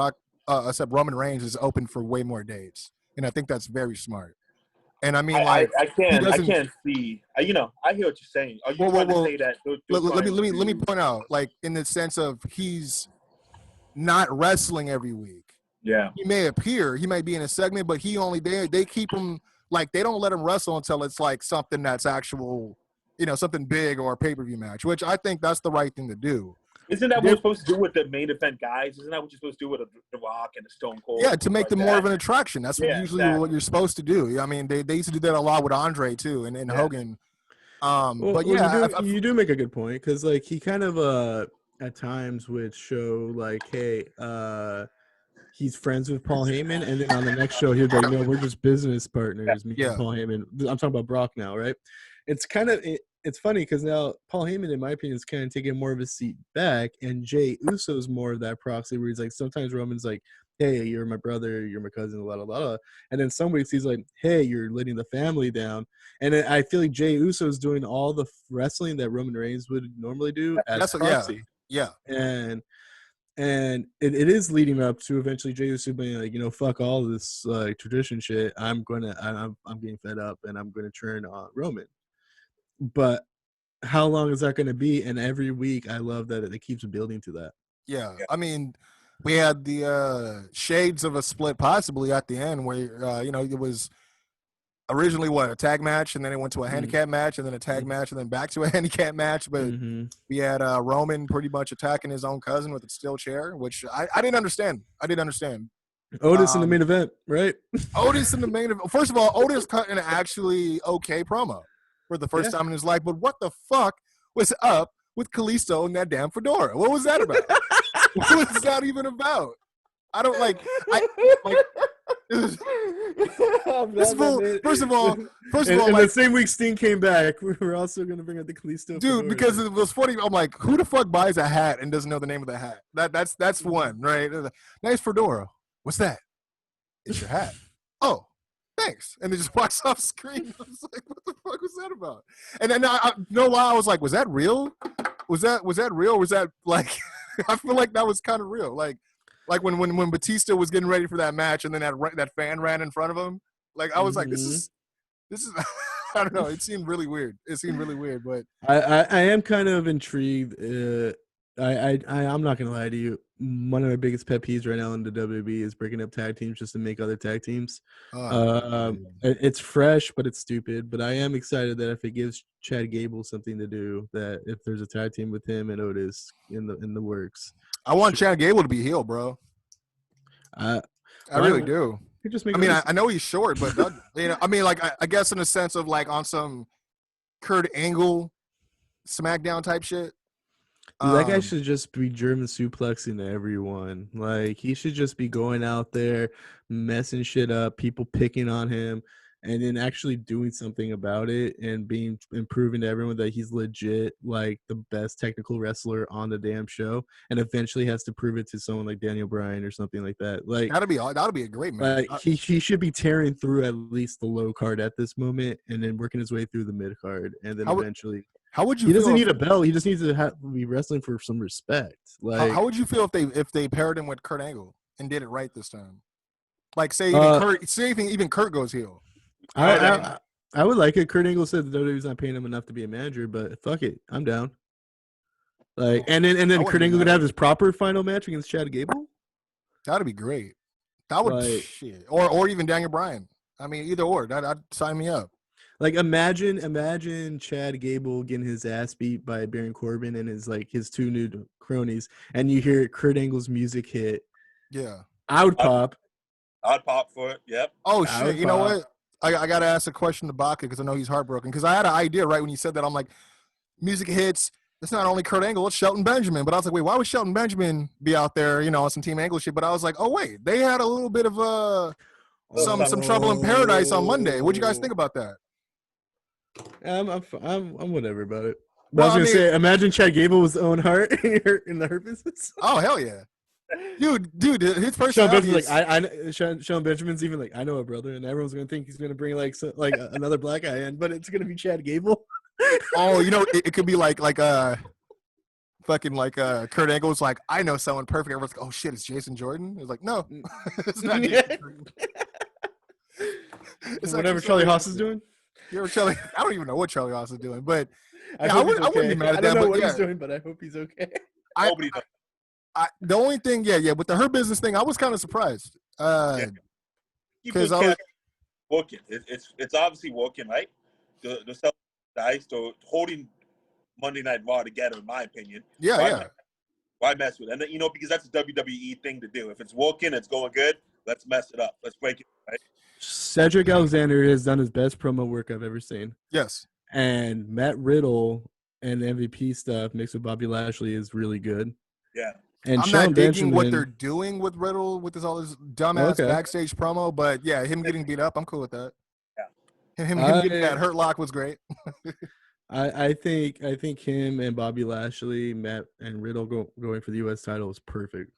Roman Reigns is open for way more dates, and I think that's very smart. And I mean, I can't see. I hear what you're saying. Are you trying to say that? Let me point out, like in the sense of he's not wrestling every week. Yeah, he may appear, he might be in a segment, but they keep him, like, they don't let him wrestle until it's like something that's actual, something big or a pay-per-view match, which I think that's the right thing to do. Isn't that what we're supposed to do with the main event guys? Isn't that what you're supposed to do with The Rock and the Stone Cold? Yeah, to make them more of an attraction. That's what you're supposed to do. I mean, they used to do that a lot with Andre too, and Hogan. You do make a good point, because like he kind of at times would show like, hey, he's friends with Paul Heyman, and then on the next show he'd be like, no, we're just business partners. Me and Paul Heyman. I'm talking about Brock now, right? It's kind of it's funny because now Paul Heyman, in my opinion, is kind of taking more of a seat back, and Jey Uso's more of that proxy where he's like, sometimes Roman's like, hey, you're my brother, you're my cousin, blah, blah, blah. And then some weeks he's like, hey, you're letting the family down. And I feel like Jey Uso's doing all the wrestling that Roman Reigns would normally do as proxy. Yeah. And it is leading up to eventually Jey Uso being like, fuck all this tradition shit. I'm getting fed up, and I'm going to turn on Roman. But how long is that going to be? And every week, I love that it keeps building to that. Yeah. I mean, we had the shades of a split possibly at the end where, it was originally a tag match, and then it went to a handicap match, and then a tag match, and then back to a handicap match. But we had Roman pretty much attacking his own cousin with a steel chair, which I didn't understand. Otis in the main event, right? Otis in the main event. First of all, Otis cut an actually okay promo for the first time in his life. But what the fuck was up with Kalisto and that damn fedora? What was that about? What was that even about? I don't like. First of all, the same week Sting came back, we were also going to bring up the Kalisto. Dude, because it was funny. I'm like, who the fuck buys a hat and doesn't know the name of the hat? That's one, right? Nice fedora. What's that? It's your hat. Oh, thanks. And it just walks off screen. I was like, what the fuck was that about? And then I was like, was that real? Was that real? Was that like? I feel like that was kind of real. Like when Batista was getting ready for that match, and then that fan ran in front of him. Like I was like, this is. I don't know. It seemed really weird. But I am kind of intrigued. I'm not gonna lie to you. One of my biggest pet peeves right now in the WWE is breaking up tag teams just to make other tag teams. It's fresh, but it's stupid. But I am excited that if it gives Chad Gable something to do, that if there's a tag team with him and Otis in the works. I want Chad Gable to be heel, bro. I really do. I know he's short, but I guess in a sense of like on some Kurt Angle SmackDown type shit. Dude, that guy should just be German suplexing everyone. Like, he should just be going out there, messing shit up, people picking on him, and then actually doing something about it and and proving to everyone that he's legit like the best technical wrestler on the damn show, and eventually has to prove it to someone like Daniel Bryan or something like that. Like that'll be a great match. like he should be tearing through at least the low card at this moment, and then working his way through the mid card, and then eventually. How would you? He doesn't need a belt. He just needs to be wrestling for some respect. Like, how would you feel if they paired him with Kurt Angle and did it right this time? Like, say even Kurt goes heel. I would like it. Kurt Angle said the WWE's not paying him enough to be a manager, but fuck it, I'm down. Like, and then Kurt Angle could have his proper final match against Chad Gable. That'd be great. That would shit. Or even Daniel Bryan. I mean, either or. That'd sign me up. Like, imagine Chad Gable getting his ass beat by Baron Corbin and his two new cronies, and you hear Kurt Angle's music hit. Yeah, I would pop. I'd pop for it. Yep. Oh shit! You know what? I gotta ask a question to Baca because I know he's heartbroken. Because I had an idea right when you said that. I'm like, music hits. It's not only Kurt Angle, it's Shelton Benjamin. But I was like, wait, why would Shelton Benjamin be out there? On some Team Angle shit. But I was like, oh wait, they had a little bit of some trouble in paradise on Monday. What'd you guys think about that? I'm whatever about it. But I was gonna say, imagine Chad Gable was own Hart in the Hurt business. Oh hell yeah, dude, his personality. Sean Benjamin's even like, I know a brother, and everyone's gonna think he's gonna bring like another black guy in, but it's gonna be Chad Gable. Oh, it could be like fucking Kurt Angle's like, I know someone perfect. Everyone's like, oh shit, it's Jason Jordan. It's like, no, it's not. It's whatever Charlie Haas is doing. I don't even know what Charlie Haas is doing, but I wouldn't be mad at that. I don't know what he's doing, but I hope he's okay. The only thing, with the Her Business thing, I was kind of surprised. Because working, it's obviously working, right? The guys holding Monday Night Raw together, in my opinion. Why mess with it? And because that's a WWE thing to do. If it's working, it's going good. Let's mess it up. Let's break it, right? Cedric Alexander has done his best promo work I've ever seen. Yes. And Matt Riddle and the MVP stuff mixed with Bobby Lashley is really good. Yeah. And I'm not digging what they're doing with Riddle with all this dumbass backstage promo, but him getting beat up, I'm cool with that. Yeah. Him getting that hurt lock was great. I think him and Bobby Lashley, Matt and Riddle going for the U.S. title is perfect.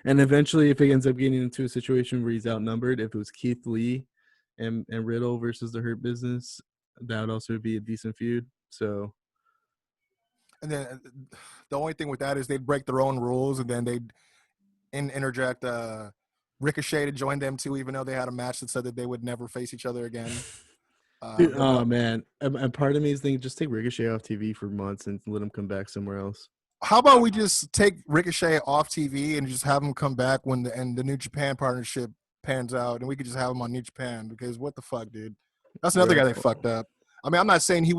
And eventually, if he ends up getting into a situation where he's outnumbered, if it was Keith Lee and Riddle versus the Hurt Business, that would also be a decent feud. So, and then the only thing with that is they'd break their own rules, and then they'd interject Ricochet to join them too, even though they had a match that said that they would never face each other again. Dude, oh man, and part of me is thinking just take Ricochet off TV for months and let him come back somewhere else. How about we just take Ricochet off TV and just have him come back when the New Japan partnership pans out, and we could just have him on New Japan, because what the fuck, dude? That's another guy that fucked up. I mean, I'm not saying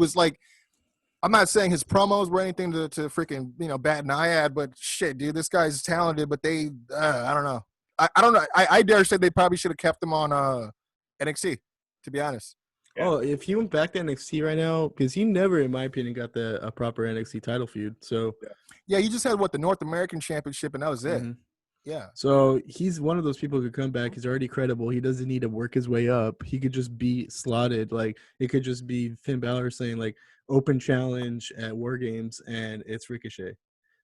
I'm not saying his promos were anything to freaking, bat an eye at, but shit, dude, this guy's talented, but I don't know. I don't know. I dare say they probably should have kept him on NXT, to be honest. Yeah. Oh, if he went back to NXT right now, because he never, in my opinion, got a proper NXT title feud. So yeah, he just had the North American Championship, and that was it. Mm-hmm. Yeah. So he's one of those people who could come back. He's already credible. He doesn't need to work his way up. He could just be slotted. Like, it could just be Finn Balor saying, like, open challenge at War Games, and it's Ricochet.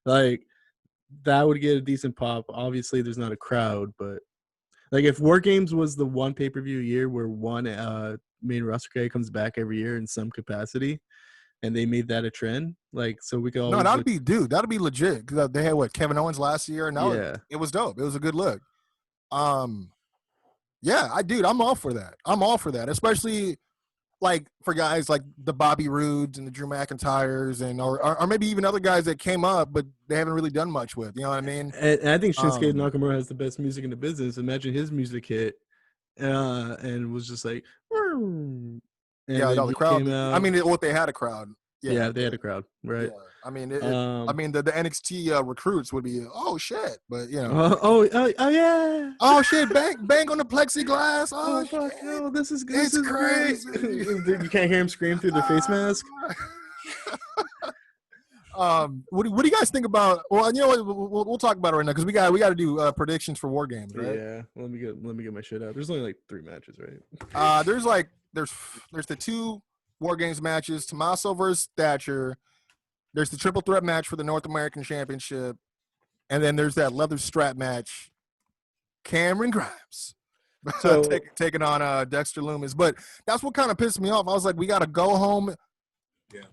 Like, that would get a decent pop. Obviously, there's not a crowd, but like, if War Games was the one pay-per-view a year where one main roster guy comes back every year in some capacity, and they made that a trend, like, so we could always that'd be legit, because they had Kevin Owens last year, and it was dope. It was a good look. I'm all for that. Especially like for guys like the Bobby Roodes and the Drew McIntyres, and or maybe even other guys that came up but they haven't really done much with. You know what I mean? And I think Shinsuke Nakamura has the best music in the business. Imagine his music hit, and was just like, and the crowd. I mean, they had a crowd. Yeah, they had a crowd, right? Yeah. I mean, the NXT recruits would be, oh shit, but yeah, oh shit, bang on the plexiglass, oh fuck, no, this is good, it's crazy. You can't hear him scream through the face mask. What do you guys think about? Well, you know what? We'll talk about it right now because we got to do predictions for War Games, right? Yeah. Let me get my shit out. There's only like 3 matches, right? There's the 2 War Games matches: Tommaso versus Thatcher. There's the triple threat match for the North American Championship, and then there's that leather strap match. Cameron Grimes So taking on Dexter Lumis, but that's what kind of pissed me off. I was like, we got to go home.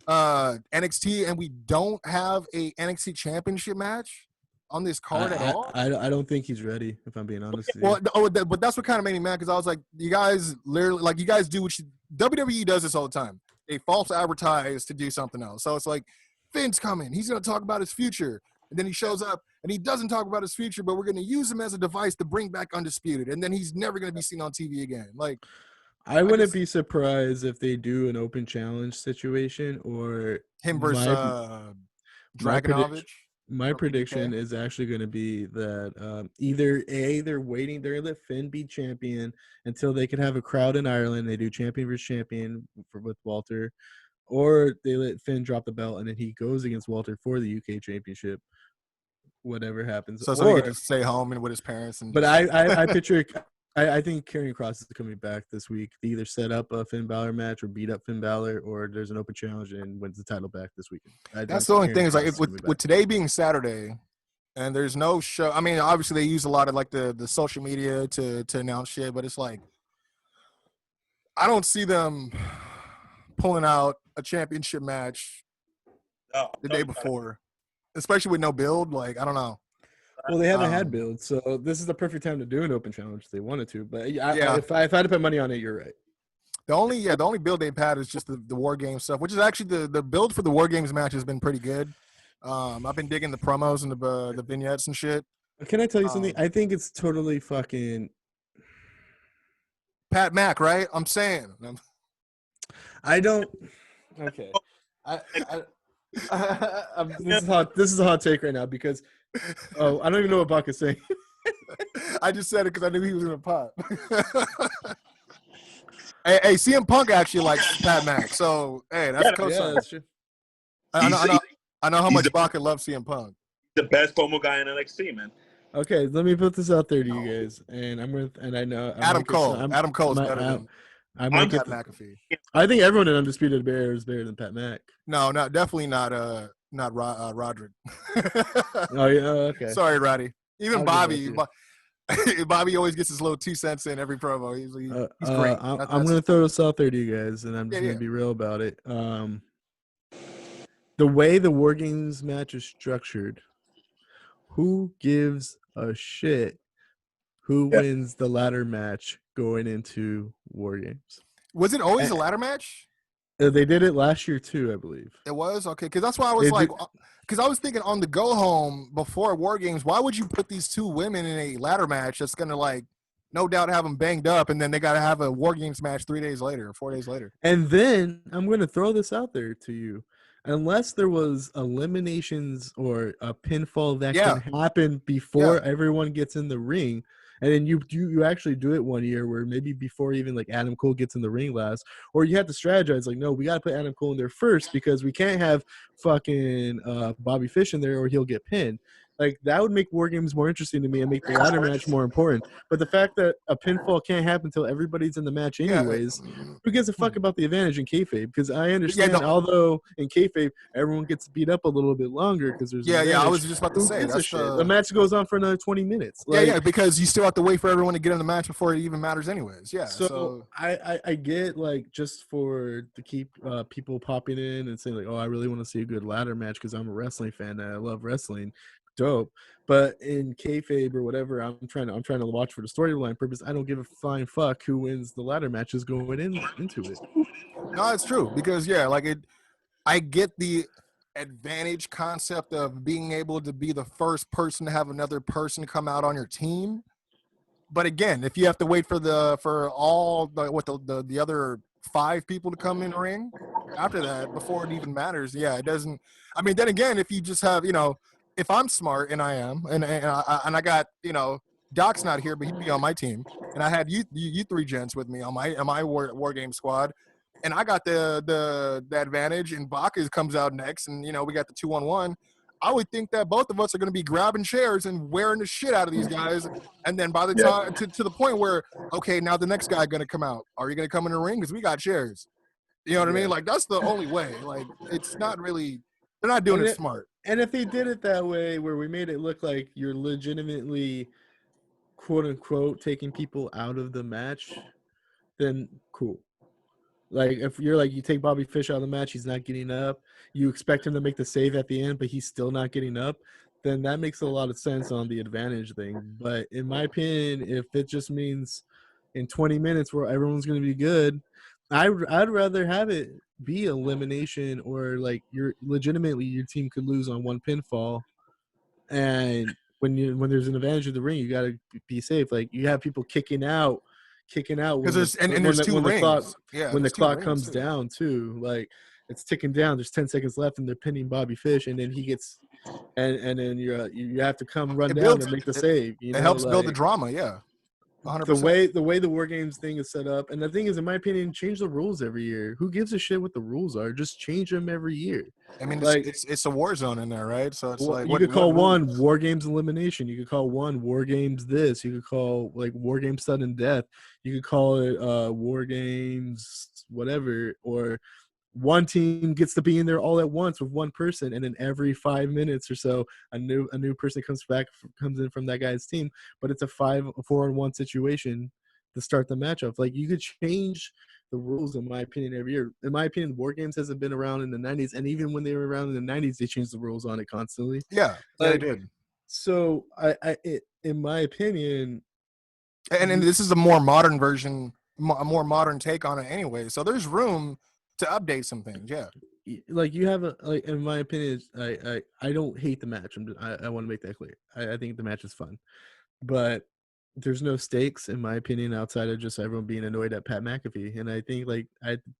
NXT, and we don't have a NXT championship match on this card at all. I don't think he's ready, if I'm being honest. Well, but that's what kind of made me mad because I was like, you guys literally, like, you guys do what WWE does this all the time. They false advertise to do something else. So it's like, Finn's coming. He's going to talk about his future. And then he shows up and he doesn't talk about his future, but we're going to use him as a device to bring back Undisputed. And then he's never going to be seen on TV again. Like, I wouldn't be surprised if they do an open challenge situation or him versus Dragonovich. My prediction is actually going to be that either they're waiting, they're going to let Finn be champion until they can have a crowd in Ireland. They do champion versus champion with Walter, or they let Finn drop the belt and then he goes against Walter for the UK championship. Whatever happens, so he can just stay home and with his parents. But I picture. I think Karrion Kross is coming back this week. They either set up a Finn Balor match or beat up Finn Balor, or there's an open challenge and wins the title back this weekend. That's the only thing is, like, with today being Saturday and there's no show. I mean, obviously they use a lot of like the social media to announce shit, but it's like I don't see them pulling out a championship match the day before, especially with no build. Like, I don't know. Well, they haven't had builds, so this is the perfect time to do an open challenge if they wanted to. But if I had to put money on it, you're right. The only build they've had is just the War Games stuff, which is actually the build for the War Games match has been pretty good. I've been digging the promos and the vignettes and shit. Can I tell you something? I think it's totally fucking Pat Mack, right? I'm saying. I don't. Okay. This is a hot take right now because. Oh, I don't even know what Baca's saying. I just said it because I knew he was in a pot. hey, CM Punk actually likes Pat Mack, so hey, that's co-sign. Yeah, that's true. I know how much Baca loves CM Punk. The best promo guy in NXT, man. Okay, let me put this out there to you guys, and I know Adam Cole's better than Pat McAfee. I think everyone in Undisputed Bear is better than Pat Mack. No, definitely not Roderick. Oh yeah, okay. Sorry, Roddy. Even Bobby. Bobby always gets his little 2 cents in every promo. He's great. I'm going to throw this out there to you guys, and I'm just going to be real about it. The way the War Games match is structured, who gives a shit who wins the ladder match going into War Games? Was it always a ladder match? They did it last year too, I believe. It was? Okay, because that's why I was because I was thinking on the go home before War Games, why would you put these 2 women in a ladder match that's going to, like, no doubt have them banged up, and then they got to have a War Games match 3 days later or 4 days later? And then I'm going to throw this out there to you. Unless there was eliminations or a pinfall that can happen before everyone gets in the ring, and then you actually do it one year where maybe before even like Adam Cole gets in the ring last, or you have to strategize like, no, we got to put Adam Cole in there first because we can't have fucking Bobby Fish in there or he'll get pinned. Like, that would make War Games more interesting to me and make the ladder match more important. But the fact that a pinfall can't happen until everybody's in the match anyways, who gives a fuck about the advantage in kayfabe? Because I understand, although in kayfabe everyone gets beat up a little bit longer because there's I was just about to say the match goes on for another 20 minutes. Like, because you still have to wait for everyone to get in the match before it even matters anyways. Yeah. So I get, like, just for to keep people popping in and saying like, oh, I really want to see a good ladder match because I'm a wrestling fan and I love wrestling. Dope, but in kayfabe or whatever, I'm trying to watch for the storyline purpose. I don't give a flying fuck who wins the ladder matches going into it. No, it's true because I get the advantage concept of being able to be the first person to have another person come out on your team. But again, if you have to wait for all the other 5 people to come in the ring after that before it even matters, it doesn't. I mean, then again, if you just have if I'm smart, and I am, and I got, Doc's not here, but he'd be on my team, and I had you 3 gents with me on my War Game squad, and I got the advantage, and Baca comes out next, and we got the 2-on-1. I would think that both of us are going to be grabbing chairs and wearing the shit out of these guys, and then by the time to the point where, okay, now the next guy going to come out. Are you going to come in the ring? Because we got chairs. You know what I mean? Like, that's the only way. Like, it's not really – they're not doing it smart. And if they did it that way where we made it look like you're legitimately, quote-unquote, taking people out of the match, then cool. Like, if you're like, you take Bobby Fish out of the match, he's not getting up, you expect him to make the save at the end, but he's still not getting up, then that makes a lot of sense on the advantage thing. But in my opinion, if it just means in 20 minutes where everyone's going to be good, I'd rather have it be elimination, or like your team could lose on one pinfall, and when there's an advantage of the ring, you got to be safe. Like, you have people kicking out because there's two rings. When the clock comes down too, like, it's ticking down. There's 10 seconds left, and they're pinning Bobby Fish, and then he gets, and then you have to run down and make the save. It helps build the drama. Yeah. 100%. The way the War Games thing is set up, and the thing is, in my opinion, change the rules every year. Who gives a shit what the rules are? Just change them every year. I mean, like, it's a war zone in there, right? So it's like you could call one War Games elimination. You could call one War Games this. You could call like War Games sudden death. You could call it War Games whatever, or one team gets to be in there all at once with one person, and then every 5 minutes or so, a new person comes in from that guy's team. But it's a 4-on-1 situation to start the matchup. Like, you could change the rules, in my opinion, every year. In my opinion, War Games hasn't been around in the 90s, and even when they were around in the 90s, they changed the rules on it constantly. Yeah, they did. So in my opinion, and this is a more modern version, a more modern take on it anyway. So there's room to update some things. Yeah, like, you have in my opinion, I don't hate the match. I want to make that clear. I think the match is fun, but there's no stakes, in my opinion, outside of just everyone being annoyed at Pat McAfee. And I think, like,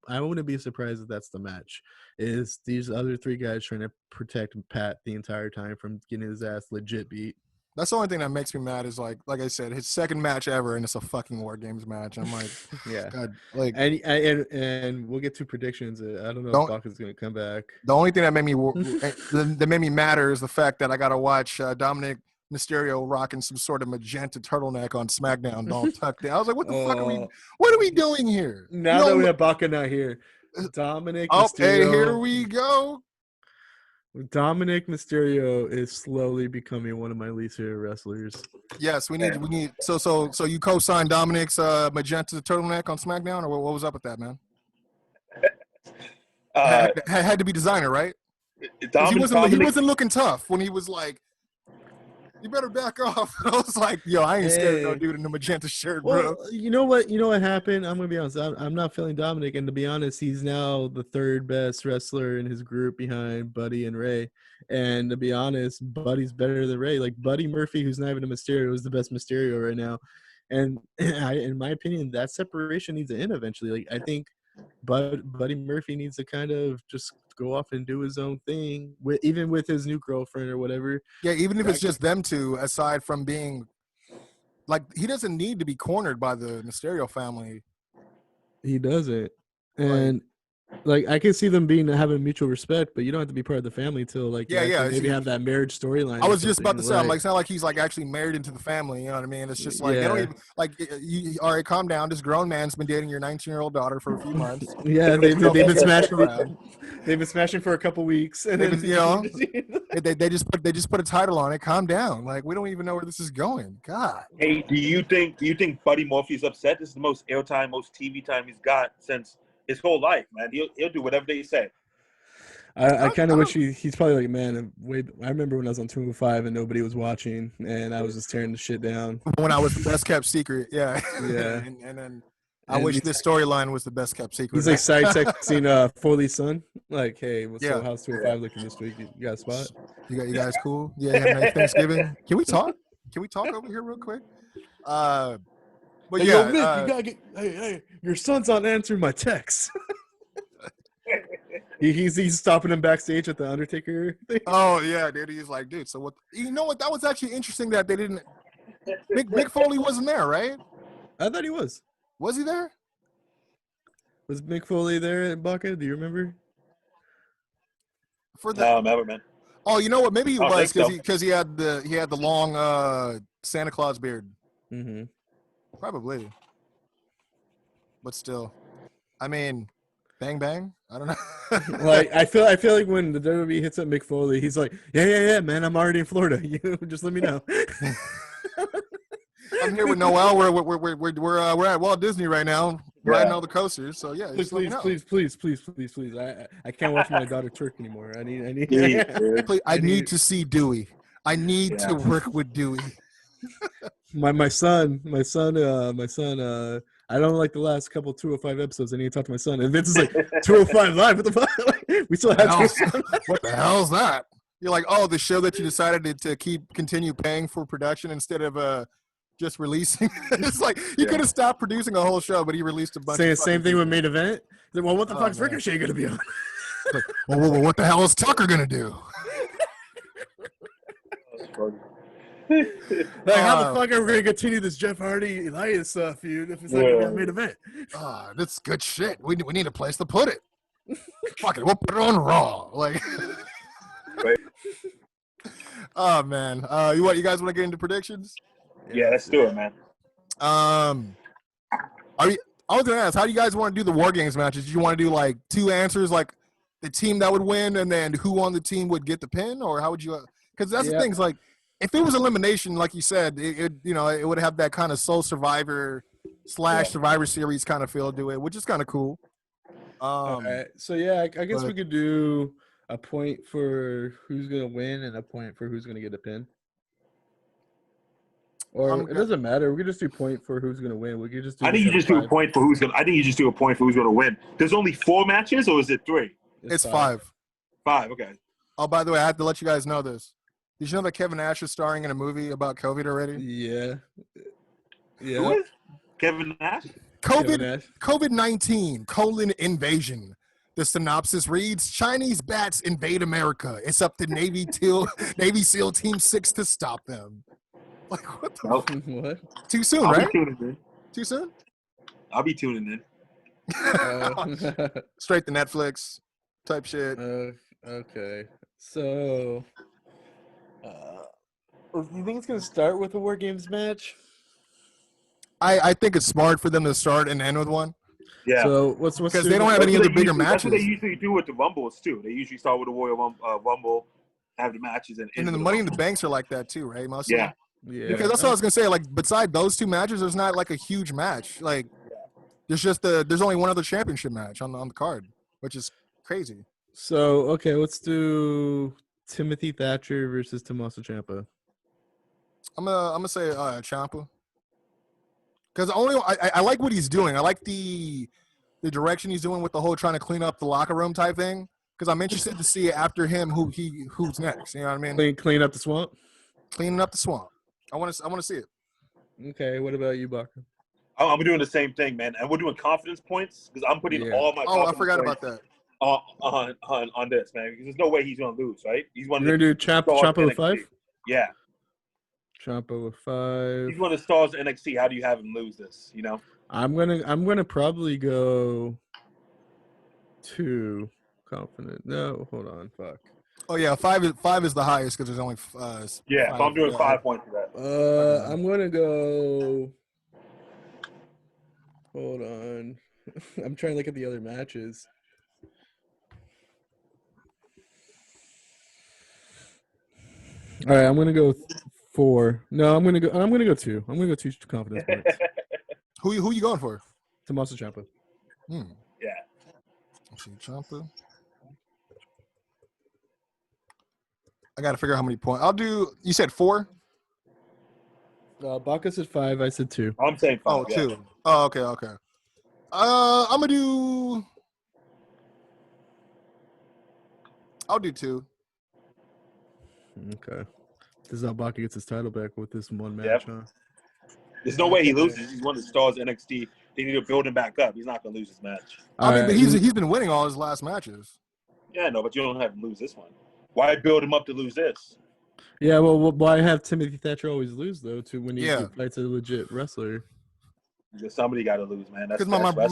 I wouldn't be surprised if that's the match, is these other three guys trying to protect Pat the entire time from getting his ass legit beat. That's the only thing that makes me mad is, like I said, his second match ever, and it's a fucking War Games match. I'm like, yeah, God, like, and we'll get to predictions. I don't know if Baca's gonna come back. The only thing that made me matter is the fact that I got to watch Dominic Mysterio rocking some sort of magenta turtleneck on SmackDown, all tucked in. I was like, what the fuck are we doing here? Now that we have Baca not here, Dominic Mysterio. Hey, here we go. Dominic Mysterio is slowly becoming one of my least favorite wrestlers. Yes, we need. So you co-signed Dominic's magenta turtleneck on SmackDown, or what was up with that, man? Had to be designer, right? He wasn't looking tough when he was like, "You better back off." I was like, "Yo, I ain't scared of no dude in the magenta shirt, bro." You know what happened? I'm gonna be honest. I'm not feeling Dominic, and to be honest, he's now the third best wrestler in his group behind Buddy and Ray. And to be honest, Buddy's better than Ray. Like, Buddy Murphy, who's not even a Mysterio, is the best Mysterio right now. And in my opinion, that separation needs to end eventually. Like, I think Buddy Murphy needs to kind of just go off and do his own thing, even with his new girlfriend or whatever. Yeah, even if it's just them two, aside from being like, he doesn't need to be cornered by the Mysterio family. He doesn't. And like, I can see them having mutual respect, but you don't have to be part of the family till maybe have that marriage storyline. I was just about to say, I'm like, it's not like he's like actually married into the family. You know what I mean? It's just like, they don't even like. All right, calm down. This grown man's been dating your 19-year-old daughter for a few months. Yeah, they've been smashing around. They've been smashing for a couple weeks, and then, they just put a title on it. Calm down. Like, we don't even know where this is going. God. Hey, do you think Buddy Murphy's upset? This is the most airtime, most TV time he's got since his whole life, man. He'll do whatever they say. I kind of wish he's probably like, man, I remember when I was on 205 and nobody was watching, and I was just tearing the shit down. When I was the best kept secret, yeah. and then I wish this storyline was the best kept secret. He's like side texting Foley's son, like, hey, what's up? How's 205 looking this week? You got a spot? You guys cool? Yeah, have a nice Thanksgiving. Can we talk? Over here real quick? But hey, yeah, Nick, you gotta get. Hey, your son's not answering my texts. he's stopping him backstage at the Undertaker thing. Oh yeah, dude. He's like, dude. So what? You know what? That was actually interesting that they didn't. Mick Foley wasn't there, right? I thought he was. Was he there? Was Mick Foley there at Baca? Do you remember? For the No, never, man. oh, you know what? Maybe he I don't was think so. because he had the long Santa Claus beard. Mm-hmm. Probably, but still, I mean, bang bang. I don't know. Like I feel like when the WWE hits up Mick Foley, he's like, yeah, man, I'm already in Florida. You just let me know. I'm here with Noel. We're at Walt Disney right now, riding all the coasters. So yeah, just let me know. Please. I can't watch my daughter twerk anymore. I need. Please, I need to see Dewey. I need to work with Dewey. My son. I don't like the last couple 205 episodes. I need to talk to my son. And Vince is like 205 live. What the fuck? Like, we still have 205 live. What the hell's that? You're like, oh, the show that you decided to continue paying for production instead of just releasing. It's like you could have stopped producing a whole show, but he released a bunch. Same thing with Main Event. Well, what the fuck's Ricochet gonna be on? Like, well, what the hell is Tucker gonna do? Like, how the fuck are we gonna continue this Jeff Hardy Elias feud if it's not gonna be on Main Event? That's good shit. We need a place to put it. Fuck it, we'll put it on Raw. Like, Right. Oh man, you guys want to get into predictions? Yeah, let's do it, man. I was gonna ask, how do you guys want to do the War Games matches? Do you want to do like two answers, like the team that would win, and then who on the team would get the pin, or how would you? Because that's the thing. Is like, if it was elimination, like you said, it would have that kind of Soul Survivor / Survivor Series kind of feel to it, which is kind of cool. Okay. So I guess we could do a point for who's gonna win and a point for who's gonna get a pin. Or it doesn't matter. We could just do point for who's gonna win. We could just do. I think you just do a point for who's gonna. I think you just do a point for who's gonna win. There's only 4 matches, or is it 3? It's 5. 5. Okay. Oh, by the way, I have to let you guys know this. Did you know that Kevin Nash is starring in a movie about COVID already? Yeah. Who is Kevin Nash? COVID-19 invasion. The synopsis reads: Chinese bats invade America. It's up to Navy SEAL Team 6 to stop them. Like, what the What? Too soon, I'll right? be tuning in. Too soon? I'll be tuning in. Straight to Netflix type shit. Okay. So, you think it's gonna start with a War Games match? I think it's smart for them to start and end with one. Yeah. So what's because they don't have any other bigger matches. That's what they usually do with the Rumbles too. They usually start with a Royal Rumble, have the matches, and then the Money in the Banks are like that too, right? Mostly. Yeah. Because that's what I was gonna say. Like, beside those 2 matches, there's not like a huge match. Like, there's only one other championship match on the card, which is crazy. So okay, let's do Timothy Thatcher versus Tommaso Ciampa. I'm gonna say Ciampa. Because I like what he's doing. I like the direction he's doing with the whole trying to clean up the locker room type thing. Because I'm interested to see after him who's next. You know what I mean? Clean up the swamp. Cleaning up the swamp. I want to see it. Okay, what about you, Baca? I'm doing the same thing, man. And we're doing confidence points because I'm putting all my. Oh, I forgot about that. On this, man. Because there's no way he's gonna lose, right? He's one. You're gonna do Ciampa with 5. Yeah. Ciampa with 5. He's one of the stars of NXT. How do you have him lose this? You know. I'm gonna probably go 2 confident. No, hold on, fuck. Oh yeah, 5 is the highest because there's only. Yeah, 5, so I'm doing 5 points for that. I'm gonna go. Hold on, I'm trying to look at the other matches. All right, I'm gonna go 4. No, I'm gonna go 2. I'm gonna go 2 confidence points. Who you going for? Tommaso Ciampa. Yeah. Let's see, Ciampa. I gotta figure out how many points. I'll do. You said 4. Baca said 5. I said 2. I'm saying 5. Oh, 2. Oh, okay. I'm gonna do. I'll do 2. Okay. This is how Baca gets his title back with this one match, huh? There's no way he loses. He's one of the stars of NXT. They need to build him back up. He's not gonna lose this match. I mean, but he's been winning all his last matches. Yeah, no, but you don't have to lose this one. Why build him up to lose this? Yeah, well, why have Timothy Thatcher always lose though? To when he fights a legit wrestler. Somebody got to lose, man. That's Because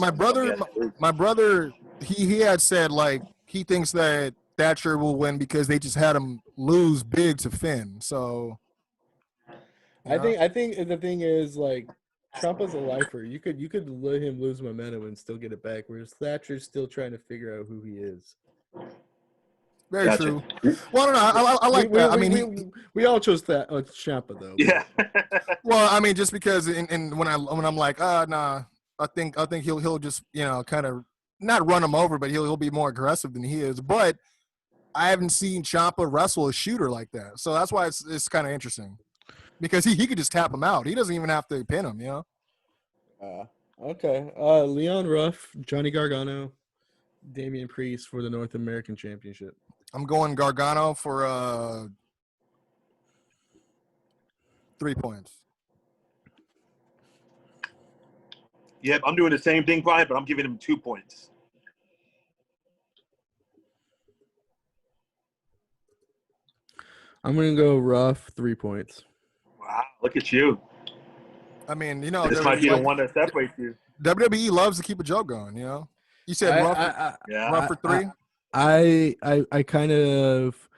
my brother, he had said like he thinks that Thatcher will win because they just had him lose big to Finn. So I think the thing is like Ciampa's a lifer. You could let him lose momentum and still get it back, whereas Thatcher's still trying to figure out who he is. very Gotcha. true. Well, I don't know. I like that. I mean, we all chose that Ciampa though. Yeah. well, I mean, just because when I'm like, nah, I think he'll just kind of not run him over, but he'll be more aggressive than he is. But I haven't seen Ciampa wrestle a shooter like that, so that's why it's kind of interesting because he could just tap him out. He doesn't even have to pin him, Okay. Leon Ruff, Johnny Gargano, Damian Priest for the North American Championship. I'm going Gargano for 3 points. Yep, I'm doing the same thing, Brian, but I'm giving him 2 points. I'm gonna go Ruff, 3 points. Wow, look at you. I mean, This might be the one that separates you. WWE loves to keep a joke going, You said Ruff for 3? I kind of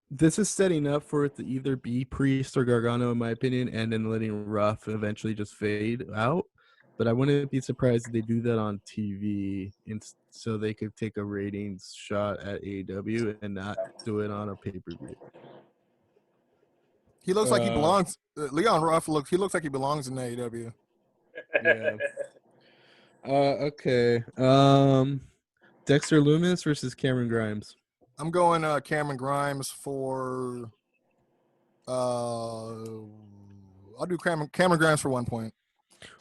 this is setting up for it to either be Priest or Gargano in my opinion, and then letting Ruff eventually just fade out. But I wouldn't be surprised if they do that on TV, so they could take a ratings shot at AEW and not do it on a pay-per-view. He looks like he belongs. Leon Ruff looks like he belongs in AEW. Yeah. Okay. Dexter Lumis versus Cameron Grimes. I'm going Cameron Grimes for. I'll do Cameron Grimes for 1 point.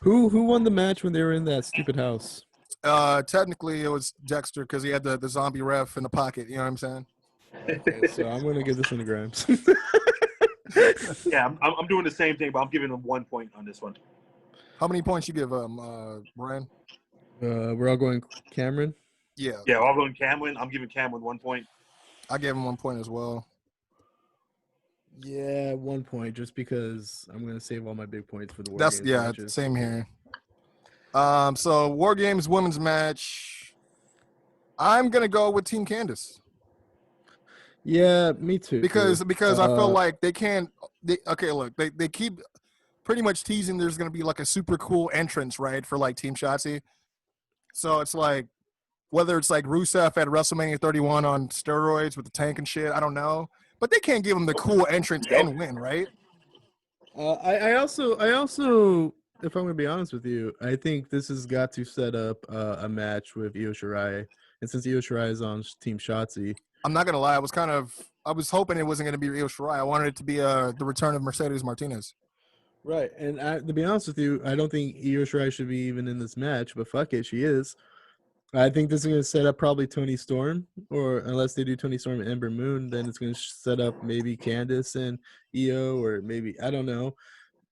Who won the match when they were in that stupid house? Technically, it was Dexter because he had the zombie ref in the pocket. You know what I'm saying? Okay, so I'm gonna give this one to Grimes. Yeah, I'm doing the same thing, but I'm giving him 1 point on this one. How many points you give Brian? We're all going Cameron. Yeah, we're all going Cameron. I'm giving Cameron 1 point. I gave him 1 point as well. Yeah, 1 point, just because I'm gonna save all my big points for the War Games matches. Same here. So War Games women's match. I'm gonna go with Team Candice. Yeah, me too. Because I feel like they can't. They keep pretty much teasing there's gonna be like a super cool entrance, right, for like Team Shotzi. So it's like whether it's like Rusev at WrestleMania 31 on steroids with the tank and shit, I don't know. But they can't give him the cool entrance and win, right? I also, if I'm gonna be honest with you, I think this has got to set up a match with Io Shirai, and since Io Shirai is on Team Shotzi, I'm not gonna lie, I was hoping it wasn't gonna be Io Shirai. I wanted it to be the return of Mercedes Martinez. Right, and to be honest with you, I don't think Io Shirai should be even in this match, but fuck it, she is. I think this is going to set up probably Toni Storm, or unless they do Toni Storm and Ember Moon, then it's going to set up maybe Candice and Io, or maybe, I don't know.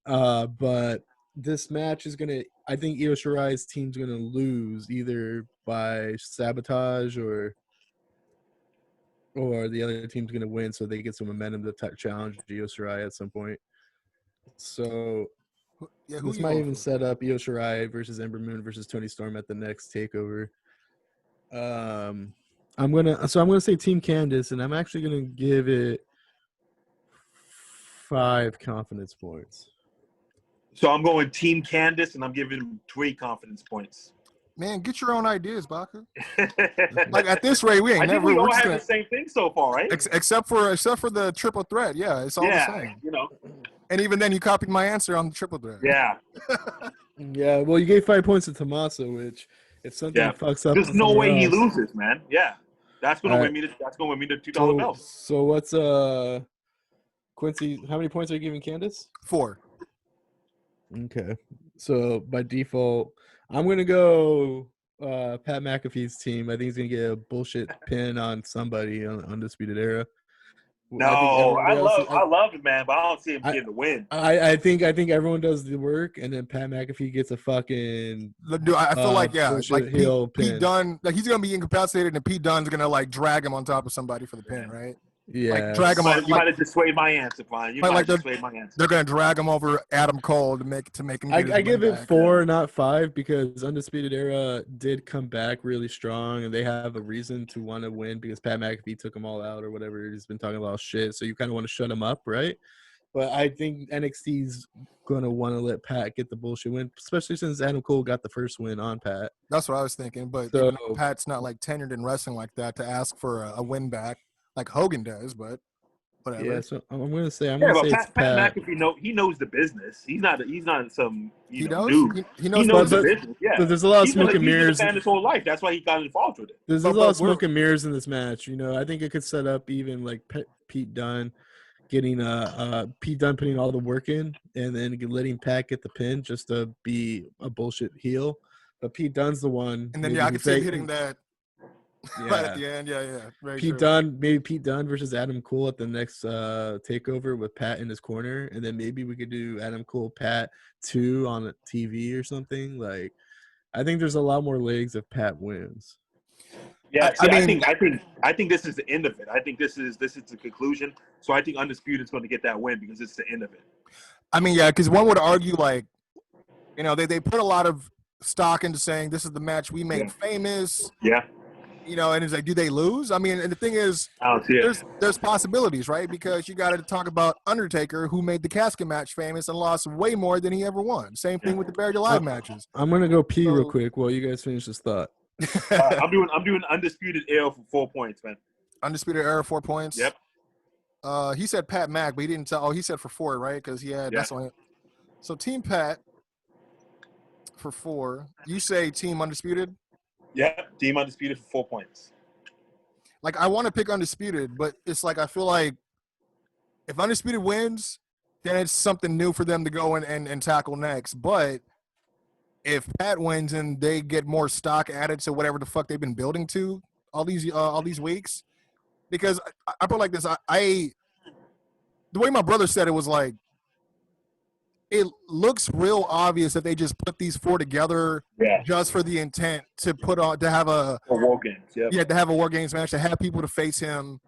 But this match is going to, I think Io Shirai's team's going to lose either by sabotage or the other team's going to win, so they get some momentum to challenge Io Shirai at some point. So this might even set up Io Shirai versus Ember Moon versus Toni Storm at the next takeover. I'm gonna say Team Candice, and I'm actually gonna give it 5 confidence points. So I'm going Team Candice, and I'm giving him 3 confidence points. Man, get your own ideas, Baca. Like at this rate, we ain't I never. think we all have the same thing so far, right? Except for the triple threat, yeah, it's all the same. And even then, you copied my answer on the triple threat. Yeah. Yeah. Well, you gave 5 points to Tommaso, which if something fucks up, there's no way he loses, man. Yeah, that's gonna win me. That's gonna win me the $2 belt. So what's Quincy? How many points are you giving Candice? 4. Okay. So by default, I'm gonna go Pat McAfee's team. I think he's gonna get a bullshit pin on somebody on Undisputed Era. No, I love it, man, but I don't see him getting the win. I think everyone does the work, and then Pat McAfee gets a fucking. Dude, I feel like heel Pete Dunne, like he's gonna be incapacitated, and Pete Dunne's gonna like drag him on top of somebody for the pin, right? Yeah, like drag him on. You might have dissuaded my answer, Brian. You might have dissuaded my answer. They're gonna drag him over Adam Cole to make him. Get I give it back. 4, not 5, because Undisputed Era did come back really strong, and they have a reason to want to win because Pat McAfee took them all out or whatever. He's been talking a lot of shit, so you kind of want to shut him up, right? But I think NXT's gonna want to let Pat get the bullshit win, especially since Adam Cole got the first win on Pat. That's what I was thinking. But So, Pat's not like tenured in wrestling like that to ask for a win back like Hogan does. But whatever. Yeah, so I'm gonna say Pat McAfee he knows the business. He's not some he knows noob. He knows the business. Yeah, but there's a lot of smoke and mirrors. He's been a fan his whole life. That's why he got involved with it. There's a lot of smoke and mirrors in this match. You know, I think it could set up even like Pete Dunne getting Pete Dunne putting all the work in and then letting Pat get the pin just to be a bullshit heel. But Pete Dunne's the one. And then I could see him hitting that. Yeah. Right at the end, yeah. Very Pete true. Dunne, maybe Pete Dunne versus Adam Cole at the next takeover with Pat in his corner, and then maybe we could do Adam Cole Pat 2 on a TV or something. Like, I think there's a lot more legs if Pat wins. Yeah, I think this is the end of it. I think this is the conclusion. So I think Undisputed is going to get that win because it's the end of it. I mean, yeah, because one would argue like, you know, they put a lot of stock into saying this is the match we made famous. Yeah. You know, and it's like, do they lose? I mean, and the thing is, there's possibilities, right? Because you got to talk about Undertaker, who made the casket match famous and lost way more than he ever won. Same thing with the Buried Alive matches. I'm gonna go pee real quick while you guys finish this thought. I'm doing Undisputed Era for 4 points, man. Undisputed Era 4 points. Yep. He said Pat Mac, but he didn't tell. Oh, he said for 4, right? Because he had that's on it. So Team Pat for 4. You say Team Undisputed. Yeah, Team Undisputed for 4 points. Like, I want to pick Undisputed, but it's like I feel like if Undisputed wins, then it's something new for them to go and tackle next. But if Pat wins and they get more stock added to whatever the fuck they've been building to all these weeks, because I put it like this, I the way my brother said it was like, it looks real obvious that they just put these 4 together just for the intent to have a War Games. To have a War Games match, to have people to face him.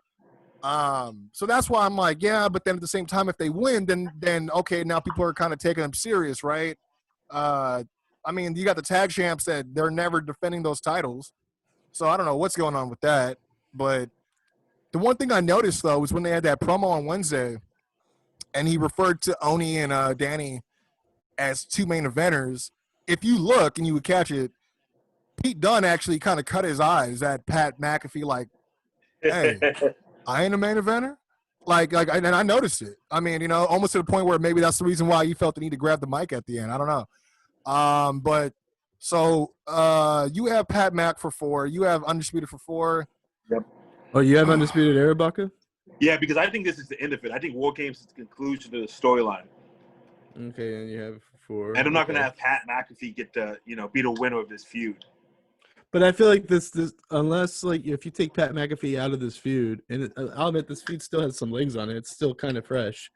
So that's why I'm like, yeah, but then at the same time, if they win, then okay, now people are kind of taking them serious, right? I mean, you got the tag champs that they're never defending those titles. So I don't know what's going on with that. But the one thing I noticed, though, was when they had that promo on Wednesday, and he referred to Oni and Danny as 2 main eventers. If you look and you would catch it, Pete Dunne actually kind of cut his eyes at Pat McAfee like, hey, I ain't a main eventer? And I noticed it. I mean, you know, almost to the point where maybe that's the reason why he felt the need to grab the mic at the end. I don't know. But so you have Pat Mac for 4. You have Undisputed for 4. Yep. Oh, you have Undisputed Era, Baca? Yeah, because I think this is the end of it. I think War Games is the conclusion to the storyline. Okay, and you have 4. And I'm not going to have Pat McAfee get be the winner of this feud. But I feel like this unless like if you take Pat McAfee out of this feud, and I'll admit this feud still has some legs on it. It's still kind of fresh.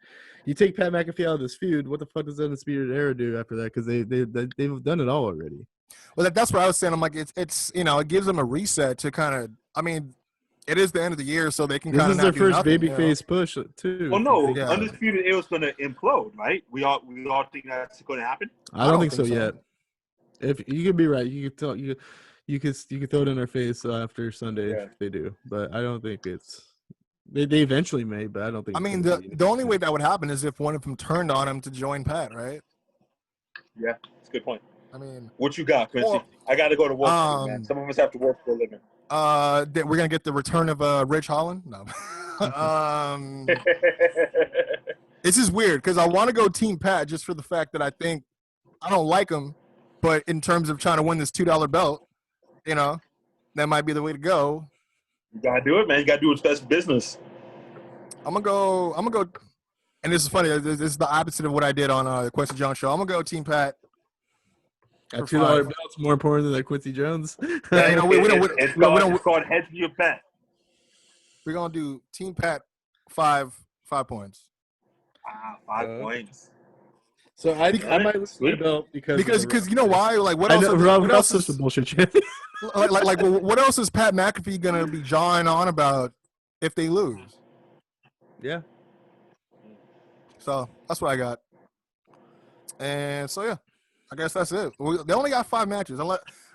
You take Pat McAfee out of this feud, what the fuck does Undisputed Era do after that? Because they've done it all already. Well, that's what I was saying. I'm like, it's you know, it gives them a reset to kind of. I mean, it is the end of the year, so they can kind of. This is their first babyface push too. Well, no, Undisputed Era is going to implode, right? We all think that's going to happen. I don't think so yet. If you could be right, you could tell you could throw it in their face after Sunday if they do, but I don't think it's. They eventually may, but I don't think. I mean, the only way that would happen is if one of them turned on him to join Pat, right? Yeah, that's a good point. I mean, what you got, Quincy? I got to go to work, man. Some of us have to work for a living. We're gonna get the return of Rich Holland. No, this is weird because I want to go Team Pat just for the fact that I think I don't like him, but in terms of trying to win this $2 belt, you know, that might be the way to go. You gotta do it, man. You gotta do what's best for business. I'm gonna go, and this is funny. This is the opposite of what I did on the Quincy Jones show. I'm gonna go Team Pat. A $2 belt's more important than that Quincy Jones. Yeah, you know, it's called heads for your bet. We're gonna do Team Pat 5 points. 5 points. So I might lose the belt because you know why? Like what else? What else is the bullshit shit? like what else is Pat McAfee gonna be jawing on about if they lose? Yeah. So that's what I got. And so yeah, I guess that's it. They only got 5 matches,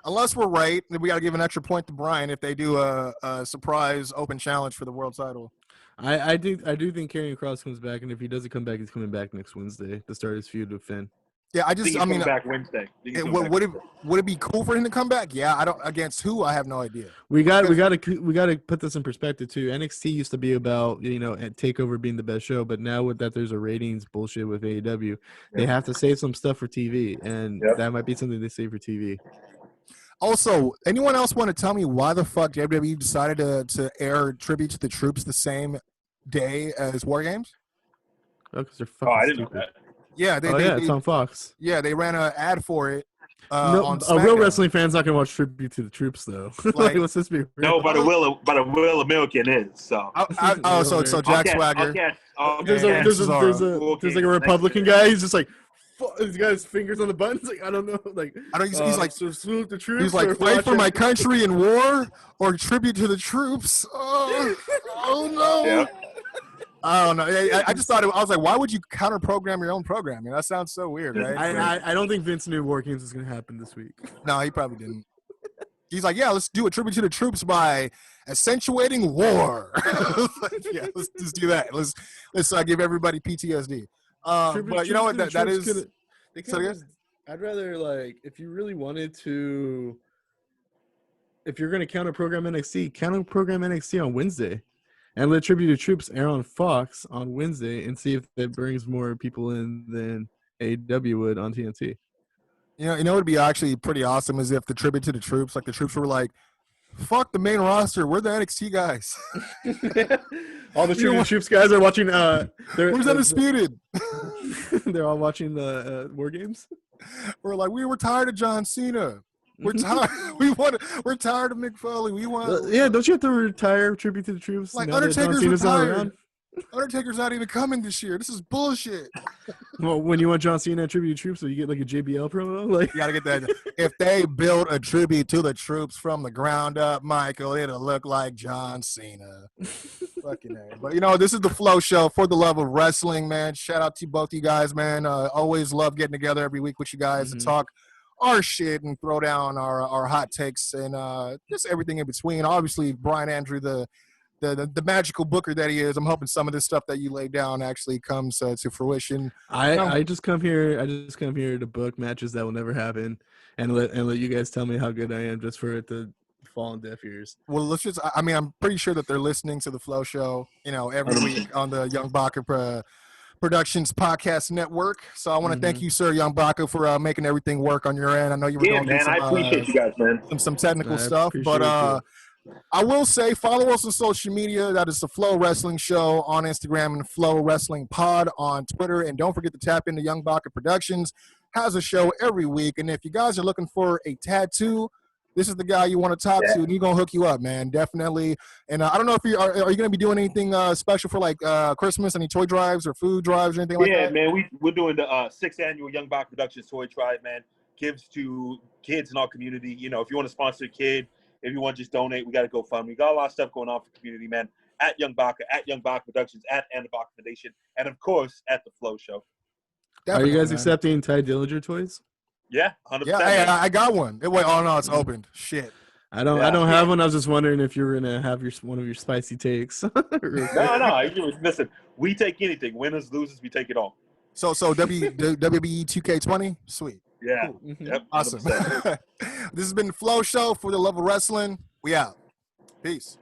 unless we're right. Then we got to give an extra point to Brian if they do a surprise open challenge for the world title. I do think Karrion Kross comes back, and if he doesn't come back, he's coming back next Wednesday to start his feud with Finn. Yeah, I think he's coming back Wednesday. Would it be cool for him to come back? Yeah, I don't. Against who? I have no idea. We got to put this in perspective too. NXT used to be about Takeover being the best show, but now with that there's a ratings bullshit with AEW. They have to save some stuff for TV, and that might be something they save for TV. Also, anyone else want to tell me why the fuck WWE decided to air Tribute to the Troops the same day as War Games? Oh, because they're fucking I didn't stupid. know that. Yeah, it's on Fox. Yeah, they ran an ad for it. No, a real wrestling fan's not gonna watch Tribute to the Troops though. Let's just be real. No, but a real American is. So. So Jack Swagger. There's like a Republican guy. He's just like, he's got his fingers on the buttons. Like I don't know. Like he's like, so salute the troops. He's like, fight for my country in war or tribute to the troops. Oh no. Yeah. I don't know. I just thought I was like, why would you counter program your own programming? That sounds so weird, right? I don't think Vince knew War Games was going to happen this week. No, he probably didn't. He's like, yeah, let's do a tribute to the troops by accentuating war. Yeah, let's just do that. Let's give everybody PTSD. But you know what? That is. I'd rather if you really wanted to, if you're going to counter program NXT on Wednesday. And let Tribute to Troops air on Fox on Wednesday and see if that brings more people in than AEW would on TNT. You know, it would be actually pretty awesome is if the Tribute to the Troops, the troops were like, fuck the main roster. We're the NXT guys. All the Tribute to Troops guys are watching. Where's Undisputed? They're all watching the War Games. We're like, we were tired of John Cena. We're tired. We're tired of Mick Foley. We want. Yeah, don't you have to retire Tribute to the Troops? Like Undertaker's retired. Undertaker's not even coming this year. This is bullshit. Well, when you want John Cena Tribute to Troops, so you get like a JBL promo. You gotta get that. If they build a tribute to the troops from the ground up, Michael, it'll look like John Cena. Fucking A. But this is the Flow Show for the love of wrestling, man. Shout out to both you guys, man. Always love getting together every week with you guys to talk our shit and throw down our hot takes and just everything in between. Obviously, Brian Andrew, the magical booker that he is, I'm hoping some of this stuff that you laid down actually comes to fruition. I just come here to book matches that will never happen and let you guys tell me how good I am just for it to fall on deaf ears. Well, I'm pretty sure that they're listening to the Flow Show, every week on the Young Baca Productions Podcast Network. So I want to thank you, sir, Young Baca, for making everything work on your end. I know you were going man. I appreciate you guys, man. Some technical stuff, but I will say follow us on social media. That is the Flow Wrestling Show on Instagram and Flow Wrestling Pod on Twitter. And don't forget to tap into Young Baca Productions. Has a show every week. And if you guys are looking for a tattoo, this is the guy you want to talk to, and he's going to hook you up, man. Definitely. And I don't know if are you going to be doing anything special for Christmas, any toy drives or food drives or anything like that? Yeah, man. We're doing the 6th annual Young Baca Productions Toy Drive, man. Gives to kids in our community. If you want to sponsor a kid, if you want to just donate, we got to go fund. We got a lot of stuff going on for the community, man. At Young Baca, at Young Baca Productions, at Anna Baca Foundation, and of course at the Flow Show. Definitely, are you guys accepting Ty Dillinger toys? Yeah, 100%. Yeah, I got one. It's opened. Shit. I don't have one. I was just wondering if you were gonna have one of your spicy takes. No. Listen, we take anything. Winners, losers, we take it all. So WBE 2K20, sweet. Yeah. Cool. Yep. Awesome. This has been the Flow Show for the love of wrestling. We out. Peace.